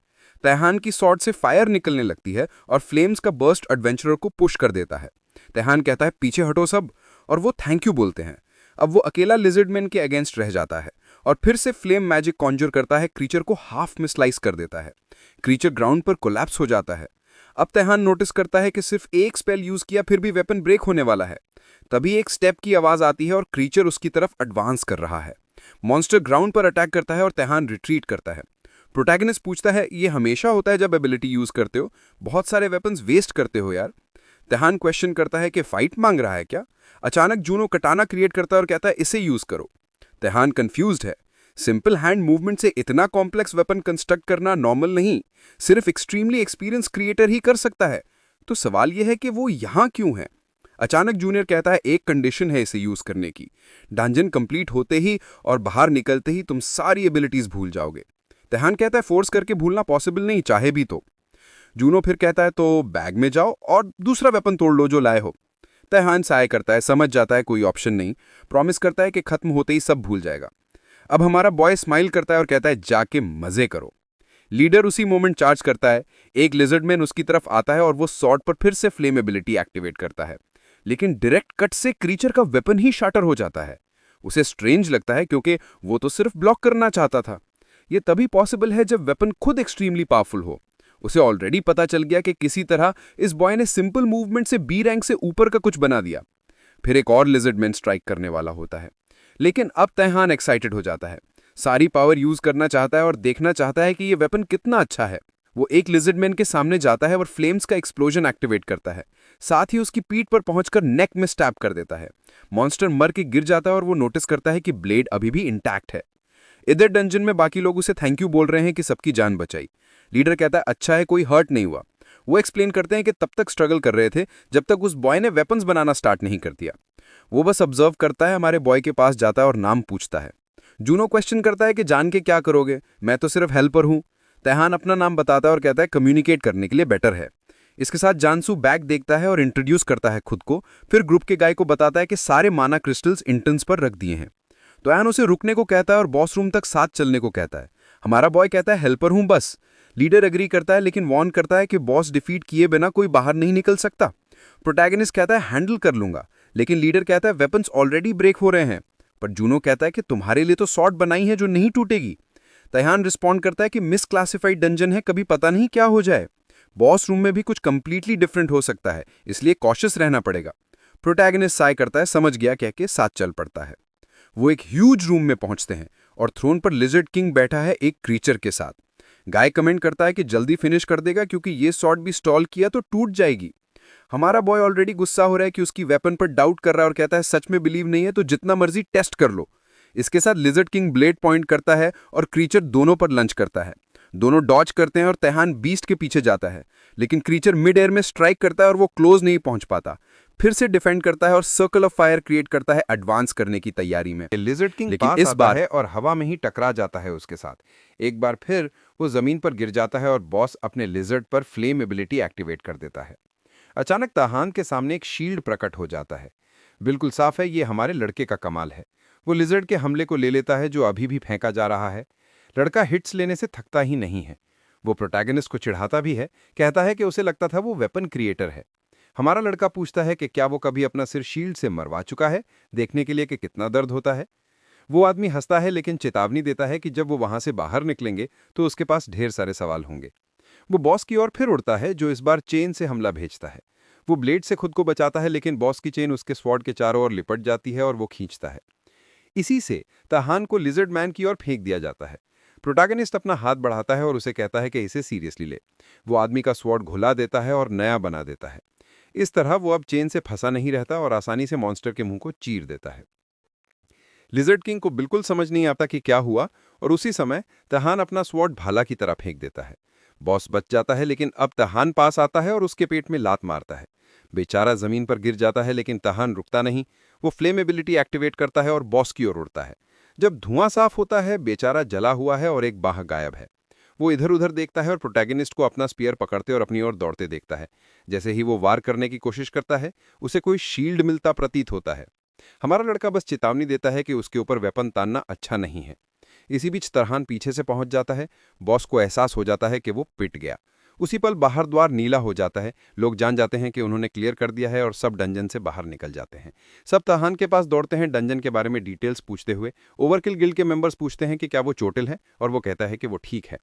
तेहान की सॉर्ड से फायर निकलने लगती है और फ्लेम्स का बर्स्ट एडवेंचरर को पुश कर देता है। तेहान कहता है पीछे हटो सब, और वो थैंक यू बोलते हैं। अब वो अकेला लिजर्डमैन के अगेंस्ट रह जाता है और फिर से फ्लेम मैजिक कॉन्जर करता है। क्रीचर को हाफ में स्लाइस कर देता है। क्रीचर ग्राउंड पर कोलैप्स हो जाता है। अब तेहान नोटिस करता है कि सिर्फ एक स्पेल यूज किया फिर भी वेपन ब्रेक होने वाला है। तभी एक स्टेप की आवाज आती है और क्रीचर उसकी तरफ एडवांस कर रहा है। मॉन्स्टर ग्राउंड पर अटैक करता है और तेहान रिट्रीट करता है। प्रोटैगनिस्ट पूछता है ये हमेशा होता है जब एबिलिटी यूज करते हो, बहुत सारे वेपन्स वेस्ट करते हो यार। तेहान क्वेश्चन करता है कि फाइट मांग रहा है क्या। अचानक जूनो कटाना क्रिएट करता है और कहता है इसे यूज करो। तेहान कंफ्यूज्ड है। सिंपल हैंड मूवमेंट से इतना कॉम्प्लेक्स वेपन कंस्ट्रक्ट करना नॉर्मल नहीं, सिर्फ एक्सट्रीमली एक्सपीरियंस क्रिएटर ही कर सकता है। तो सवाल यह है कि वो यहां क्यों है। अचानक जूनियर कहता है एक कंडीशन है इसे यूज करने की। डंजन कंप्लीट होते ही और बाहर निकलते ही तुम सारी एबिलिटीज भूल जाओगे। तेहान कहता है फोर्स करके भूलना पॉसिबल नहीं, चाहे भी तो। जूनो फिर कहता है तो बैग में जाओ और दूसरा वेपन तोड़ लो जो लाए हो। तेहान साय करता है, समझ जाता है कोई ऑप्शन नहीं। प्रॉमिस करता है कि खत्म होते ही सब भूल जाएगा। अब हमारा बॉय स्माइल करता है और कहता है जाके मजे करो। लीडर उसी मोमेंट चार्ज करता है, एक लिजर्डमैन उसकी तरफ आता है और वो स्वॉर्ड पर फिर से फ्लेम एबिलिटी एक्टिवेट करता है, लेकिन डायरेक्ट कट से क्रीचर का वेपन ही शाटर हो जाता है। उसे स्ट्रेंज लगता है क्योंकि वो तो सिर्फ ब्लॉक करना चाहता था। ये तभी पॉसिबल है जब वेपन खुद एक्सट्रीमली पावरफुल हो। उसे ऑलरेडी पता चल गया कि किसी तरह इस बॉय ने सिंपल मूवमेंट से बी रैंक से ऊपर का कुछ बना दिया। फिर एक और लिजर्डमैन स्ट्राइक करने वाला होता है, लेकिन अब तैहान एक्साइटेड हो जाता है, सारी पावर यूज करना चाहता है और देखना चाहता है कि ये वेपन कितना अच्छा है। वो एक लिजर्डमैन के सामने जाता है और फ्लेम्स का एक्सप्लोजन एक्टिवेट करता है, साथ ही उसकी पीठ पर पहुंचकर नेक में स्टैब कर देता है। मॉन्स्टर मर के गिर जाता है और वो नोटिस करता है कि ब्लेड अभी भी इंटैक्ट है। इधर डंजन में बाकी लोग उसे थैंक यू बोल रहे हैं कि सबकी जान बचाई। लीडर कहता है अच्छा है कोई हर्ट नहीं हुआ। वो एक्सप्लेन करते हैं कि तब तक स्ट्रगल कर रहे थे जब तक उस बॉय ने वेपन्स बनाना स्टार्ट नहीं कर दिया। वो बस ऑब्जर्व करता है, हमारे बॉय के पास जाता है और नाम पूछता है। जूनो क्वेश्चन करता है कि जान के क्या करोगे, मैं तो सिर्फ हेल्पर हूं। तैहान अपना नाम बताता है और कहता है कम्युनिकेट करने के लिए बेटर है। इसके साथ जानसू बैग देखता है और इंट्रोड्यूस करता है खुद को, फिर ग्रुप के गाय को बताता है कि सारे माना क्रिस्टल्स इंटर्न्स पर रख दिए हैं। तो एन उसे रुकने को कहता है और बॉस रूम तक साथ चलने को कहता है। हमारा बॉय कहता है हेल्पर हूं बस। लीडर एग्री करता है लेकिन वार्न करता है कि बॉस डिफीट किए बिना कोई बाहर नहीं निकल सकता। प्रोटैगनिस्ट कहता है हैंडल कर लूंगा, लेकिन लीडर कहता है वेपन्स ऑलरेडी ब्रेक हो रहे हैं। पर जूनो कहता है कि तुम्हारे लिए तो सॉर्ड बनाई है जो नहीं टूटेगी। तैहान रिस्पॉन्ड करता है कि मिसक्लासिफाइड डंजन है, कभी पता नहीं क्या हो जाए। बॉस रूम में भी कुछ कंप्लीटली डिफरेंट हो सकता है, इसलिए कॉशियस रहना पड़ेगा। प्रोटैगनिस्ट साय करता है, समझ गया कह के साथ चल पड़ता है। वो एक ह्यूज रूम में पहुंचते हैं और थ्रोन पर लिजर्ड किंग बैठा है एक क्रीचर के साथ। गाय कमेंट करता है कि जल्दी फिनिश कर देगा क्योंकि ये शॉट भी स्टॉल किया तो टूट जाएगी। हमारा बॉय ऑलरेडी गुस्सा हो रहा है कि उसकी वेपन पर डाउट कर रहा है और कहता है सच में बिलीव नहीं है तो जितना मर्जी टेस्ट कर लो। इसके साथ लिजर्ड किंग ब्लेड पॉइंट करता है और क्रीचर दोनों पर लंच करता है। दोनों डॉज करते हैं और तैहान बीस्ट के पीछे जाता है, लेकिन क्रीचर मिड एयर में स्ट्राइक करता है और वो क्लोज नहीं पहुंच पाता। फिर से डिफेंड करता है और सर्कल ऑफ फायर क्रिएट करता है एडवांस करने की तैयारी में। लिजर्ड किंग लेकिन पास इस आता बार है और हवा में ही टकरा जाता है उसके साथ। एक बार फिर वो जमीन पर गिर जाता है और बॉस अपने लिजर्ड पर फ्लेम एबिलिटी एक्टिवेट कर देता है। अचानक तहान के सामने एक शील्ड प्रकट हो जाता है। बिल्कुल साफ है ये हमारे लड़के का कमाल है। वो लिजर्ड के हमले को ले लेता है जो अभी भी फेंका जा रहा है। लड़का हिट्स लेने से थकता ही नहीं है। वो प्रोटैगनिस्ट को चिढ़ाता भी है, कहता है कि उसे लगता था वो वेपन क्रिएटर है। हमारा लड़का पूछता है कि क्या वो कभी अपना सिर शील्ड से मरवा चुका है, देखने के लिए कि कितना दर्द होता है। वो आदमी हंसता है लेकिन चेतावनी देता है कि जब वो वहां से बाहर निकलेंगे तो उसके पास ढेर सारे सवाल होंगे। वो बॉस की ओर फिर उड़ता है जो इस बार चेन से हमला भेजता है। वो ब्लेड से खुद को बचाता है लेकिन बॉस की चेन उसके स्वॉर्ड के चारों ओर लिपट जाती है और वो खींचता है। इसी से तहान को लिजर्ड मैन की ओर फेंक दिया जाता है। प्रोटैगनिस्ट अपना हाथ बढ़ाता है और उसे कहता है कि इसे सीरियसली ले। वो आदमी का स्वॉर्ड घुला देता है और नया बना देता है। इस तरह वो अब चेन से फंसा नहीं रहता और आसानी से मॉन्स्टर के मुंह को चीर देता है। लिजर्ड किंग को बिल्कुल समझ नहीं आता कि क्या हुआ और उसी समय तहान अपना स्वॉर्ड भाला की तरह फेंक देता है। बॉस बच जाता है लेकिन अब तहान पास आता है और उसके पेट में लात मारता है। बेचारा जमीन पर गिर जाता है लेकिन तहान रुकता नहीं। वो फ्लेम एबिलिटी एक्टिवेट करता है और बॉस की ओर उड़ता है। जब धुआं साफ होता है बेचारा जला हुआ है और एक बाह गायब है। वो इधर उधर देखता है और प्रोटैगनिस्ट को अपना स्पीयर पकड़ते और अपनी ओर दौड़ते देखता है। जैसे ही वो वार करने की कोशिश करता है उसे कोई शील्ड मिलता प्रतीत होता है। हमारा लड़का बस चेतावनी देता है कि उसके ऊपर वेपन तानना अच्छा नहीं है। इसी बीच तरहान पीछे से पहुंच जाता है। बॉस को एहसास हो जाता है कि वो पिट गया। उसी पल बाहर द्वार नीला हो जाता है। लोग जान जाते हैं कि उन्होंने क्लियर कर दिया है और सब डंजन से बाहर निकल जाते हैं। सब तहान के पास दौड़ते हैं डंजन के बारे में डिटेल्स पूछते हुए। ओवरकिल गिल्ड के मेंबर्स पूछते हैं कि क्या वो चोटिल है और वो कहता है कि वो ठीक है।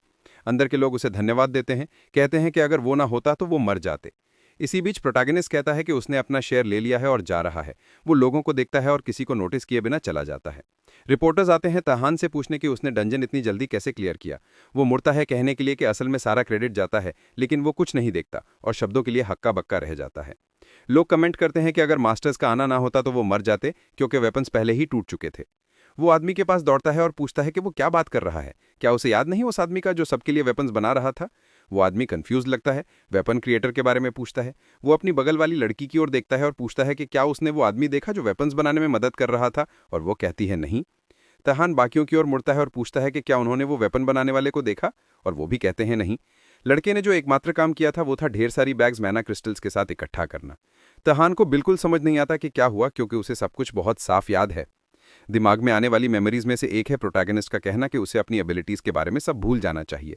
अंदर के लोग उसे धन्यवाद देते हैं, कहते हैं कि अगर वो ना होता तो वो मर जाते। इसी बीच प्रोटैगनिस्ट कहता है कि उसने अपना शेयर ले लिया है और जा रहा है। वो लोगों को देखता है और किसी को नोटिस किए बिना चला जाता है। रिपोर्टर्स आते हैं तहान से पूछने कि उसने डंजन इतनी जल्दी कैसे क्लियर किया। वो मुड़ता है कहने के लिए कि असल में सारा क्रेडिट जाता है, लेकिन वो कुछ नहीं देखता और शब्दों के लिए हक्का बक्का रह जाता है। लोग कमेंट करते हैं कि अगर मास्टर्स का आना ना होता तो वो मर जाते क्योंकि वेपन्स पहले ही टूट चुके थे। वो आदमी के पास दौड़ता है और पूछता है कि वो क्या बात कर रहा है, क्या उसे याद नहीं उस आदमी का जो सबके लिए वेपन्स बना रहा था। वो आदमी कंफ्यूज लगता है, वेपन क्रिएटर के बारे में पूछता है। वो अपनी बगल वाली लड़की की ओर देखता है और पूछता है कि क्या उसने वो आदमी देखा जो वेपन्स बनाने में मदद कर रहा था, और वो कहती है नहीं। तहान बाकियों की ओर मुड़ता है और पूछता है कि क्या उन्होंने वो वेपन बनाने वाले को देखा, और वो भी कहते हैं नहीं। लड़के ने जो एकमात्र काम किया था वो था ढेर सारी बैग्स मैना क्रिस्टल्स के साथ इकट्ठा करना। तहान को बिल्कुल समझ नहीं आता कि क्या हुआ क्योंकि उसे सब कुछ बहुत साफ याद है। दिमाग में आने वाली मेमोरीज में से एक है प्रोटैगनिस्ट का कहना कि उसे अपनी एबिलिटीज के बारे में सब भूल जाना चाहिए।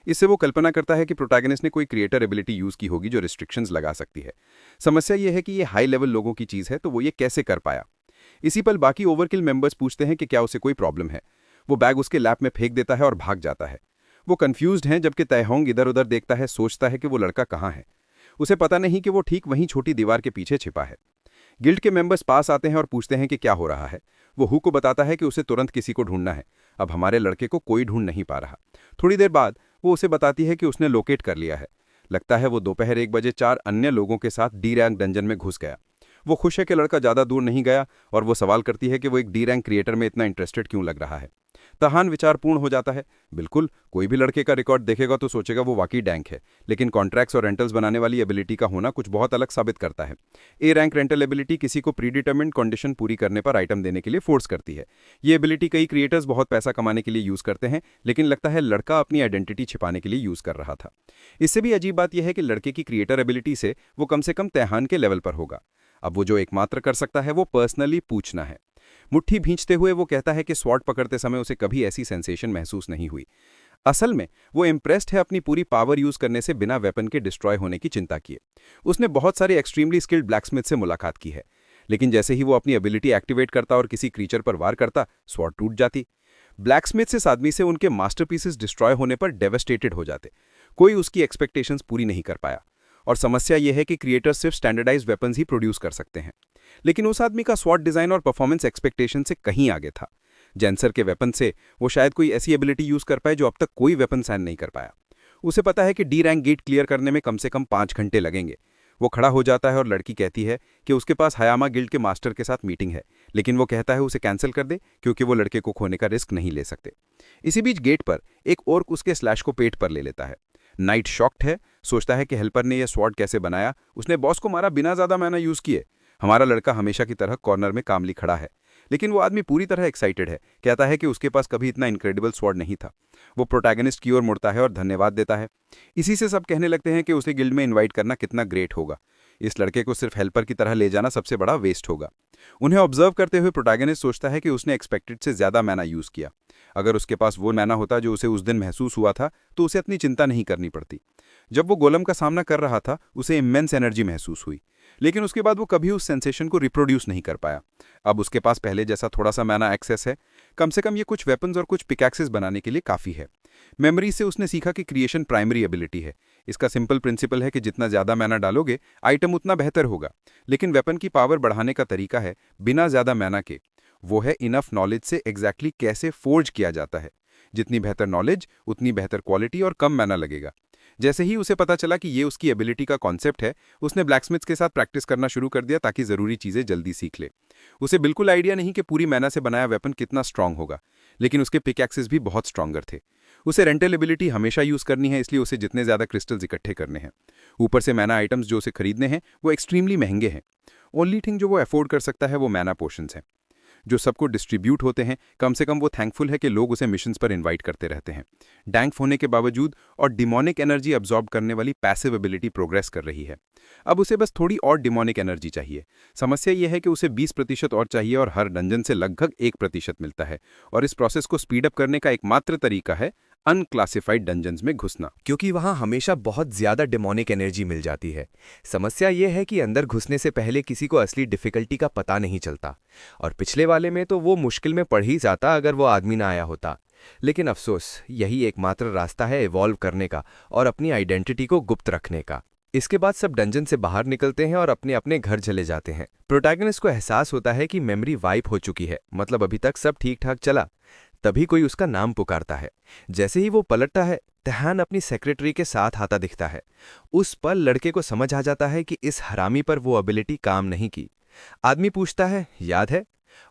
इससे वो कल्पना करता है कि प्रोटैगनिस्ट ने कोई क्रिएटर एबिलिटी यूज़ की होगी जो रिस्ट्रिक्शंस लगा सकती है। समस्या ये है कि ये हाई लेवल लोगों की चीज़ है, तो वो ये कैसे कर पाया। इसी पल बाकी ओवरकिल मेंबर्स पूछते हैं कि क्या उसे कोई प्रॉब्लम है। वो बैग उसके लैप में फेंक देता है और भाग जाता है। वो कंफ्यूज्ड हैं, जबकि तैहोंग इधर उधर देखता है, सोचता है कि वो लड़का कहाँ है। उसे पता नहीं कि वो ठीक वहीं छोटी दीवार के पीछे छिपा है। गिल्ड के मेंबर्स पास आते हैं और पूछते हैं कि क्या हो रहा है। वो हु को बताता है कि उसे तुरंत किसी को ढूंढना है, अब हमारे लड़के को कोई ढूंढ नहीं पा रहा। थोड़ी देर बाद वो उसे बताती है कि उसने लोकेट कर लिया है। लगता है वो दोपहर 1 बजे 4 अन्य लोगों के साथ डी रैंक डंजन में घुस गया। वो खुश है कि लड़का ज़्यादा दूर नहीं गया, और वो सवाल करती है कि वो एक डी रैंक क्रिएटर में इतना इंटरेस्टेड क्यों लग रहा है। तहान विचारपूर्ण हो जाता है। बिल्कुल, कोई भी लड़के का रिकॉर्ड देखेगा तो सोचेगा वो वाकई डैंक है, लेकिन कॉन्ट्रैक्ट्स और रेंटल्स बनाने वाली एबिलिटी का होना कुछ बहुत अलग साबित करता है। ए रैंक रेंटल एबिलिटी किसी को प्रीडिटरमिन्ड कंडीशन पूरी करने पर आइटम देने के लिए फोर्स करती है। ये एबिलिटी कई क्रिएटर्स बहुत पैसा कमाने के लिए यूज़ करते हैं, लेकिन लगता है लड़का अपनी आइडेंटिटी छिपाने के लिए यूज़ कर रहा था। इससे भी अजीब बात यह है कि लड़के की क्रिएटर एबिलिटी से वो कम तैहान के लेवल पर होगा। अब वो जो एकमात्र कर सकता है वो पर्सनली पूछना है। मुट्ठी भींचते हुए वो कहता है कि स्वॉर्ड पकड़ते समय उसे कभी ऐसी सेंसेशन महसूस नहीं हुई। असल में वो इम्प्रेस्ड है अपनी पूरी पावर यूज करने से बिना वेपन के डिस्ट्रॉय होने की चिंता किए। उसने बहुत सारे एक्सट्रीमली स्किल्ड ब्लैकस्मिथ से मुलाकात की है, लेकिन जैसे ही वो अपनी एबिलिटी एक्टिवेट करता और किसी क्रीचर पर वार करता, स्वॉर्ड टूट जाती। ब्लैकस्मिथ इस आदमी से उनके मास्टरपीसेस डिस्ट्रॉय होने पर डेवास्टेटेड हो जाते। कोई उसकी एक्सपेक्टेशंस पूरी नहीं कर पाया। और समस्या यह है कि क्रिएटर्स सिर्फ स्टैंडर्डाइज्ड वेपन्स ही प्रोड्यूस कर सकते हैं, लेकिन उस आदमी का स्वॉट डिजाइन और परफॉर्मेंस एक्सपेक्टेशन से कहीं आगे था। जेंसर के वेपन से वो शायद कोई ऐसी एबिलिटी यूज कर पाए जो अब तक कोई वेपन साइन नहीं कर पाया। उसे पता है कि डी रैंक गेट क्लियर करने में कम से कम 5 घंटे लगेंगे। वो खड़ा हो जाता है और लड़की कहती है कि उसके पास हयामा गिल्ड के मास्टर के साथ मीटिंग है, लेकिन वो कहता है उसे कैंसिल कर दे क्योंकि वो लड़के को खोने का रिस्क नहीं ले सकते। इसी बीच गेट पर एक ओर्क उसके स्लैश को पेट पर ले लेता है। नाइट शॉक्ड है, सोचता है कि हेल्पर ने यह स्वॉर्ड कैसे बनाया, उसने बॉस को मारा बिना ज्यादा मैना यूज किए। हमारा लड़का हमेशा की तरह कॉर्नर में कामली खड़ा है, लेकिन वो आदमी पूरी तरह एक्साइटेड है। कहता है कि उसके पास कभी इतना इनक्रेडिबल स्वॉर्ड नहीं था। वो प्रोटैगनिस्ट की ओर मुड़ता है और धन्यवाद देता है। इसी से सब कहने लगते हैं कि उसे गिल्ड में इनवाइट करना कितना ग्रेट होगा। इस लड़के को सिर्फ हेल्पर की तरह ले जाना सबसे बड़ा वेस्ट होगा। उन्हें ऑब्जर्व करते हुए प्रोटैगनिस्ट सोचता है कि उसने एक्सपेक्टेड से ज्यादा मैना यूज किया। अगर उसके पास वो मैना होता जो उसे उस दिन महसूस हुआ था, तो उसे अपनी चिंता नहीं करनी पड़ती। जब वो गोलम का सामना कर रहा था, उसे इमेंस एनर्जी महसूस हुई, लेकिन उसके बाद वो कभी उस सेंसेशन को रिप्रोड्यूस नहीं कर पाया। अब उसके पास पहले जैसा थोड़ा सा मैना एक्सेस है। कम से कम ये कुछ वेपन्स और कुछ पिकैक्सेस बनाने के लिए काफ़ी है। मेमोरी से उसने सीखा कि क्रिएशन प्राइमरी एबिलिटी है। इसका सिंपल प्रिंसिपल है कि जितना ज़्यादा मैना डालोगे, आइटम उतना बेहतर होगा। लेकिन वेपन की पावर बढ़ाने का तरीका है बिना ज़्यादा मैना के। वो है इनफ नॉलेज से एग्जैक्टली कैसे फोर्ज किया जाता है। जितनी बेहतर नॉलेज, उतनी बेहतर क्वालिटी और कम मैना लगेगा। जैसे ही उसे पता चला कि ये उसकी एबिलिटी का कॉन्सेप्ट है, उसने ब्लैकस्मिथ्स के साथ प्रैक्टिस करना शुरू कर दिया ताकि ज़रूरी चीज़ें जल्दी सीख ले। उसे बिल्कुल आइडिया नहीं कि पूरी मैना से बनाया वेपन कितना स्ट्रांग होगा, लेकिन उसके पिकैक्सेस भी बहुत स्ट्रांगर थे। उसे रेंटल एबिलिटी हमेशा यूज़ करनी है, इसलिए उसे जितने ज़्यादा क्रिस्टल्स इकट्ठे करने हैं। ऊपर से मैना आइटम्स जो उसे खरीदने हैं वो एक्सट्रीमली महंगे हैं। ओनली थिंग जो वो अफोर्ड कर सकता है वो मैना पोर्शंस हैं, जो सबको डिस्ट्रीब्यूट होते हैं। कम से कम वो थैंकफुल है कि लोग उसे मिशंस पर इनवाइट करते रहते हैं। डैंक होने के बावजूद और डिमोनिक एनर्जी अब्जॉर्ब करने वाली पैसिव एबिलिटी प्रोग्रेस कर रही है। अब उसे बस थोड़ी और डिमोनिक एनर्जी चाहिए। समस्या यह है कि उसे 20% और चाहिए, और हर डंजन से लगभग 1% मिलता है। और इस प्रोसेस को स्पीड अप करने का एकमात्र तरीका है अनक्लासिफाइड डंजन्स में घुसना, क्योंकि वहां हमेशा बहुत ज्यादा डेमोनिक एनर्जी मिल जाती है। समस्या यह है कि अंदर घुसने से पहले किसी को असली डिफिकल्टी का पता नहीं चलता, और पिछले वाले में तो वो मुश्किल में पड़ ही जाता अगर वो आदमी ना आया होता। लेकिन अफसोस, यही एकमात्र रास्ता है इवॉल्व करने का और अपनी आइडेंटिटी को गुप्त रखने का। इसके बाद सब डंजन से बाहर निकलते हैं और अपने अपने घर चले जाते हैं। प्रोटैगनिस्ट को एहसास होता है कि मेमोरी वाइप हो चुकी है, मतलब अभी तक सब ठीक ठाक चला। तभी कोई उसका नाम पुकारता है। जैसे ही वो पलटता है, तहान अपनी सेक्रेटरी के साथ आता दिखता है। उस पल लड़के को समझ आ जाता है कि इस हरामी पर वो एबिलिटी काम नहीं की। आदमी पूछता है, याद है?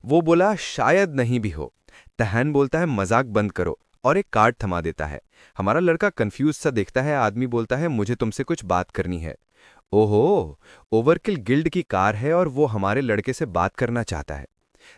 वो बोला, शायद नहीं भी हो। तहान बोलता है, मजाक बंद करो, और एक कार्ड थमा देता है। हमारा लड़का कंफ्यूज सा देखता है। आदमी बोलता है, मुझे तुमसे कुछ बात करनी है। ओहो, ओवरकिल गिल्ड की कार है और वो हमारे लड़के से बात करना चाहता है।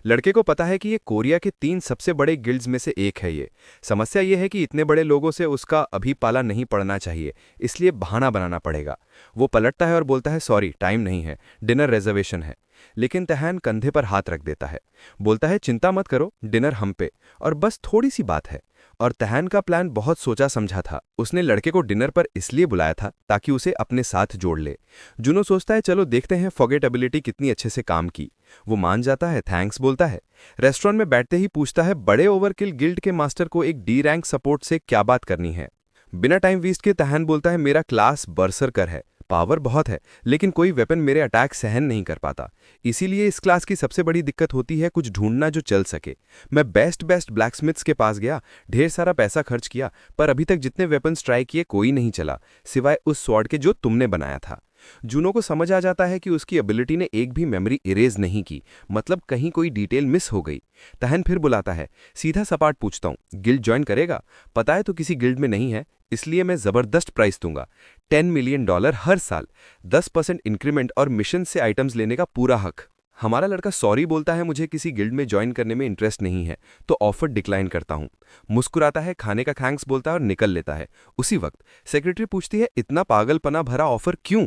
लड़के को पता है कि ये कोरिया के 3 सबसे बड़े गिल्ड्स में से एक है। ये समस्या ये है कि इतने बड़े लोगों से उसका अभी पाला नहीं पड़ना चाहिए, इसलिए बहाना बनाना पड़ेगा। वो पलटता है और बोलता है, सॉरी, टाइम नहीं है, डिनर रिजर्वेशन है। लेकिन तहन कंधे पर हाथ रख देता है। बोलता है चिंता मत करो, डिनर हम पे, और बस थोड़ी सी बात है। और तहन का प्लान बहुत सोचा समझा था। उसने लड़के को डिनर पर इसलिए बुलाया था ताकि उसे अपने साथ जोड़ ले। जुनो सोचता है चलो देखते हैं फॉरगेटेबिलिटी कितनी अच्छे से काम की। वो मान जाता है, थैंक्स बोलता है। रेस्टोरेंट में बैठते ही पूछता है बड़े ओवरकिल गिल्ड के मास्टर को एक डी रैंक सपोर्ट से क्या बात करनी है। बिना टाइम वेस्ट के तहन बोलता है मेरा क्लास बर्सरकर है, पावर बहुत है, लेकिन कोई वेपन मेरे अटैक सहन नहीं कर पाता। इसीलिए इस क्लास की सबसे बड़ी दिक्कत होती है कुछ ढूंढना जो चल सके। मैं बेस्ट ब्लैकस्मिथ्स के पास गया, ढेर सारा पैसा खर्च किया, पर अभी तक जितने वेपन्स ट्राई किए कोई नहीं चला, सिवाय उस स्वॉर्ड के जो तुमने बनाया था। जूनो को समझ आ जाता है कि उसकी एबिलिटी ने एक भी मेमोरी इरेज नहीं की, मतलब कहीं कोई डिटेल मिस हो गई। तहन फिर बुलाता है, सीधा सपाट पूछता हूँ गिल्ड ज्वाइन करेगा? पता है तो किसी गिल्ड में नहीं है, इसलिए मैं जबरदस्त प्राइस दूंगा, $10 मिलियन हर साल, 10% इंक्रीमेंट और मिशन से आइटम्स लेने का पूरा हक। हमारा लड़का सॉरी बोलता है मुझे किसी गिल्ड में ज्वाइन करने में इंटरेस्ट नहीं है, तो ऑफर डिक्लाइन करता हूँ। मुस्कुराता है, खाने का थैंक्स बोलता है और निकल लेता है। उसी वक्त सेक्रेटरी पूछती है इतना पागलपना भरा ऑफर क्यों?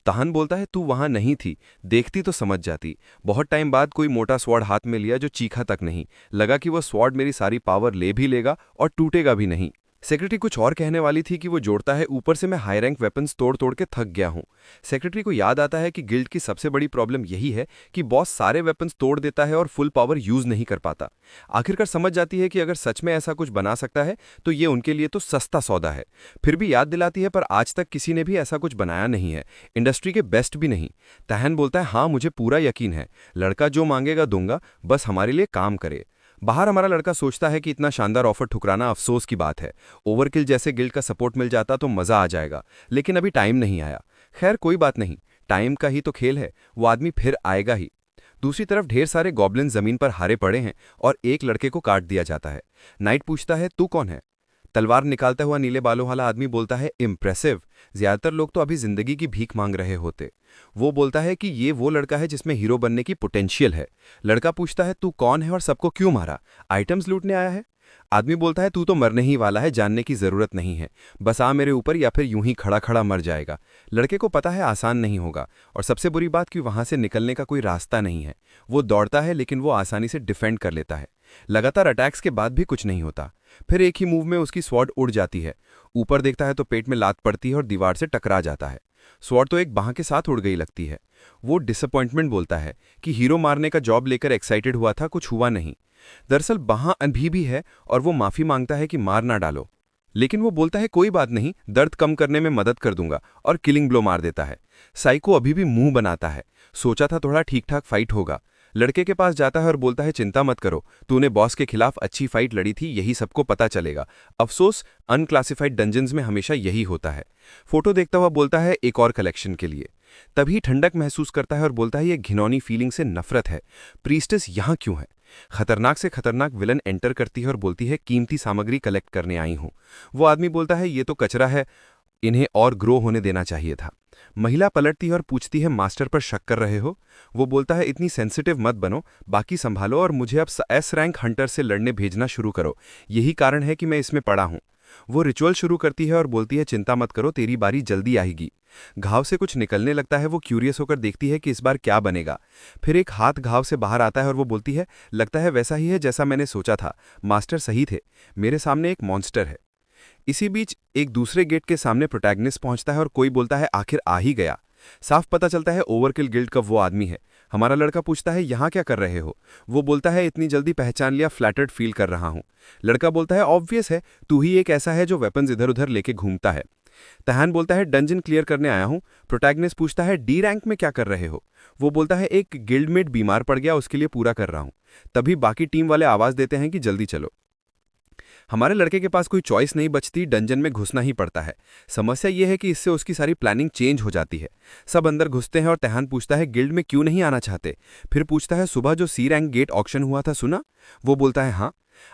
तहन बोलता है तू वहां नहीं थी, देखती तो समझ जाती। बहुत टाइम बाद कोई मोटा स्वॉर्ड हाथ में लिया जो चीखा तक नहीं, लगा कि वह स्वॉर्ड मेरी सारी पावर ले भी लेगा और टूटेगा भी नहीं। सेक्रेटरी कुछ और कहने वाली थी कि वो जोड़ता है ऊपर से मैं हाई रैंक वेपन्स तोड़ तोड़ के थक गया हूं। सेक्रेटरी को याद आता है कि गिल्ड की सबसे बड़ी प्रॉब्लम यही है कि बॉस सारे वेपन्स तोड़ देता है और फुल पावर यूज नहीं कर पाता। आखिरकार समझ जाती है कि अगर सच में ऐसा कुछ बना सकता है तो ये उनके लिए तो सस्ता सौदा है। फिर भी याद दिलाती है पर आज तक किसी ने भी ऐसा कुछ बनाया नहीं है, इंडस्ट्री के बेस्ट भी नहीं। तहन बोलता है हाँ मुझे पूरा यकीन है, लड़का जो मांगेगा दूंगा, बस हमारे लिए काम करे। बाहर हमारा लड़का सोचता है कि इतना शानदार ऑफर ठुकराना अफसोस की बात है, ओवरकिल जैसे गिल्ड का सपोर्ट मिल जाता तो मजा आ जाएगा, लेकिन अभी टाइम नहीं आया। खैर कोई बात नहीं, टाइम का ही तो खेल है, वो आदमी फिर आएगा ही। दूसरी तरफ ढेर सारे गॉब्लिन जमीन पर हारे पड़े हैं और एक लड़के को काट दिया जाता है। नाइट पूछता है तू कौन है? तलवार निकालता हुआ नीले बालों वाला आदमी बोलता है इम्प्रेसिव, ज्यादातर लोग तो अभी जिंदगी की भीख मांग रहे होते। वो बोलता है कि ये वो लड़का है जिसमें हीरो बनने की पोटेंशियल है। लड़का पूछता है तू कौन है और सबको क्यों मारा? आइटम्स लूटने आया है? आदमी बोलता है तू तो मरने ही वाला है, जानने की जरूरत नहीं है, बस आ मेरे ऊपर या फिर यूं ही खड़ा खड़ा मर जाएगा। लड़के को पता है आसान नहीं होगा, और सबसे बुरी बात कि वहां से निकलने का कोई रास्ता नहीं है। वो दौड़ता है लेकिन वो आसानी से डिफेंड कर लेता है। लगातार अटैक्स के बाद भी कुछ नहीं होता। फिर एक ही मूव में उसकी स्वॉर्ड उड़ जाती है। ऊपर देखता है तो पेट में लात पड़ती है और दीवार से टकरा जाता है। स्वॉर्ड तो एक बाह के साथ उड़ गई लगती है। वो डिसअपॉइंटमेंट बोलता है कि हीरो मारने का जॉब लेकर एक्साइटेड हुआ था, कुछ हुआ नहीं। दरअसल बाह अभी भी है और वो माफी मांगता है कि मार ना डालो, लेकिन वो बोलता है कोई बात नहीं, दर्द कम करने में मदद कर दूंगा, और किलिंग ब्लो मार देता है। साइको अभी भी मुंह बनाता है, सोचा था थोड़ा ठीक ठाक फाइट होगा। लड़के के पास जाता है और बोलता है चिंता मत करो, तूने बॉस के खिलाफ अच्छी फाइट लड़ी थी, यही सबको पता चलेगा। अफसोस अनक्लासिफाइड डंजन्स में हमेशा यही होता है। फोटो देखता हुआ बोलता है एक और कलेक्शन के लिए। तभी ठंडक महसूस करता है और बोलता है ये घिनौनी फीलिंग से नफरत है, प्रीस्टेस यहाँ क्यों है? खतरनाक से खतरनाक विलन एंटर करती है और बोलती है कीमती सामग्री कलेक्ट करने आई हूं। वो आदमी बोलता है ये तो कचरा है, इन्हें और ग्रो होने देना चाहिए था। महिला पलटती है और पूछती है मास्टर पर शक कर रहे हो? वो बोलता है इतनी सेंसिटिव मत बनो, बाकी संभालो और मुझे अब एस रैंक हंटर से लड़ने भेजना शुरू करो, यही कारण है कि मैं इसमें पड़ा हूं। वो रिचुअल शुरू करती है और बोलती है चिंता मत करो, तेरी बारी जल्दी आएगी। घाव से कुछ निकलने लगता है। वो क्यूरियस होकर देखती है कि इस बार क्या बनेगा। फिर एक हाथ घाव से बाहर आता है और वो बोलती है लगता है वैसा ही है जैसा मैंने सोचा था, मास्टर सही थे, मेरे सामने एक मॉन्स्टर है। इसी बीच एक दूसरे गेट के सामने प्रोटैगनिस्ट पहुंचता है और कोई बोलता है आखिर आ ही गया। साफ पता चलता है ओवरकिल गिल्ड का वो आदमी है। हमारा लड़का पूछता है यहाँ क्या कर रहे हो? वो बोलता है इतनी जल्दी पहचान लिया, फ्लैटर्ड फील कर रहा हूँ। लड़का बोलता है ऑब्वियस है, तू ही एक ऐसा है जो वेपन्स इधर उधर लेके घूमता है। तहन बोलता है डंजन क्लियर करने आया हूँ। प्रोटैगनिस्ट पूछता है डी रैंक में क्या कर रहे हो? वो बोलता है एक गिल्डमेट बीमार पड़ गया, उसके लिए पूरा कर रहा हूँ। तभी बाकी टीम वाले आवाज देते हैं कि जल्दी चलो। हमारे लड़के के पास कोई चॉइस नहीं बचती, डंजन में घुसना ही पड़ता है। समस्या यह है कि इससे उसकी सारी प्लानिंग चेंज हो जाती है। सब अंदर घुसते हैं और तहन पूछता है गिल्ड में क्यों नहीं आना चाहते? फिर पूछता है सुबह जो सी रैंक गेट ऑक्शन हुआ था सुना? वो बोलता है हाँ।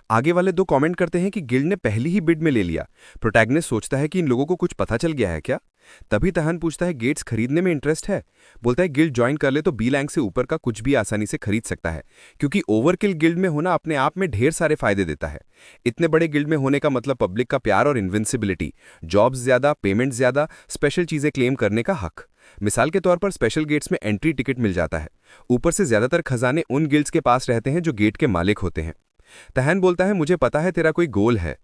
आगे वाले दो कमेंट करते हैं कि गिल्ड ने पहली ही बिड में ले लिया। प्रोटैगनिस्ट सोचता है कि इन लोगों को कुछ पता चल गया है क्या? तभी तहन पूछता है गेट्स खरीदने में इंटरेस्ट है? बोलता है गिल्ड ज्वाइन कर ले तो बी रैंक से ऊपर का कुछ भी आसानी से खरीद सकता है, क्योंकि ओवरकिल गिल्ड में होना अपने आप में ढेर सारे फायदे देता है। इतने बड़े गिल्ड में होने का मतलब पब्लिक का प्यार और इन्विंसिबिलिटी, जॉब्स ज्यादा, पेमेंट ज्यादा, स्पेशल चीजें क्लेम करने का हक। मिसाल के तौर पर स्पेशल गेट्स में एंट्री टिकट मिल जाता है। ऊपर से ज्यादातर खजाने उन गिल्ड्स के पास रहते हैं जो गेट के मालिक होते हैं। तहन बोलता है, मुझे पता है तेरा कोई गोल है,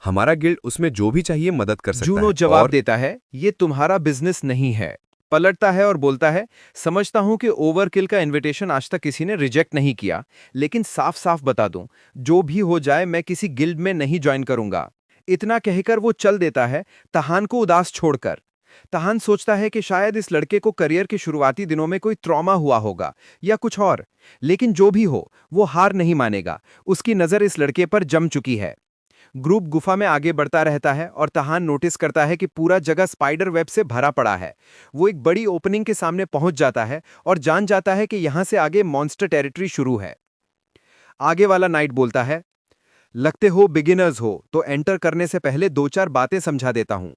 हमारा गिल्ड उसमें जो भी चाहिए मदद कर सकता जूनो है। जवाब और देता है, ये तुम्हारा बिजनेस नहीं है। पलटता है और बोलता है, समझता हूं कि ओवरकिल का इनविटेशन आज तक किसी ने रिजेक्ट नहीं किया, लेकिन साफ साफ बता दूं, जो भी हो जाए मैं किसी गिल्ड में नहीं ज्वाइन करूंगा। इतना कहकर वो चल देता है, तहान को उदास छोड़कर। तहान सोचता है कि शायद इस लड़के को करियर के शुरुआती दिनों में कोई ट्रॉमा हुआ होगा या कुछ और, लेकिन जो भी हो वो हार नहीं मानेगा। उसकी नज़र इस लड़के पर जम चुकी है। ग्रुप गुफा में आगे बढ़ता रहता है और तहान नोटिस करता है कि पूरा जगह स्पाइडर वेब से भरा पड़ा है। वो एक बड़ी ओपनिंग के सामने पहुंच जाता है और जान जाता है कि यहां से आगे मॉन्स्टर टेरिटरी शुरू है। आगे वाला नाइट बोलता है, लगते हो बिगिनर्स हो तो एंटर करने से पहले 2-4 बातें समझा देता हूं।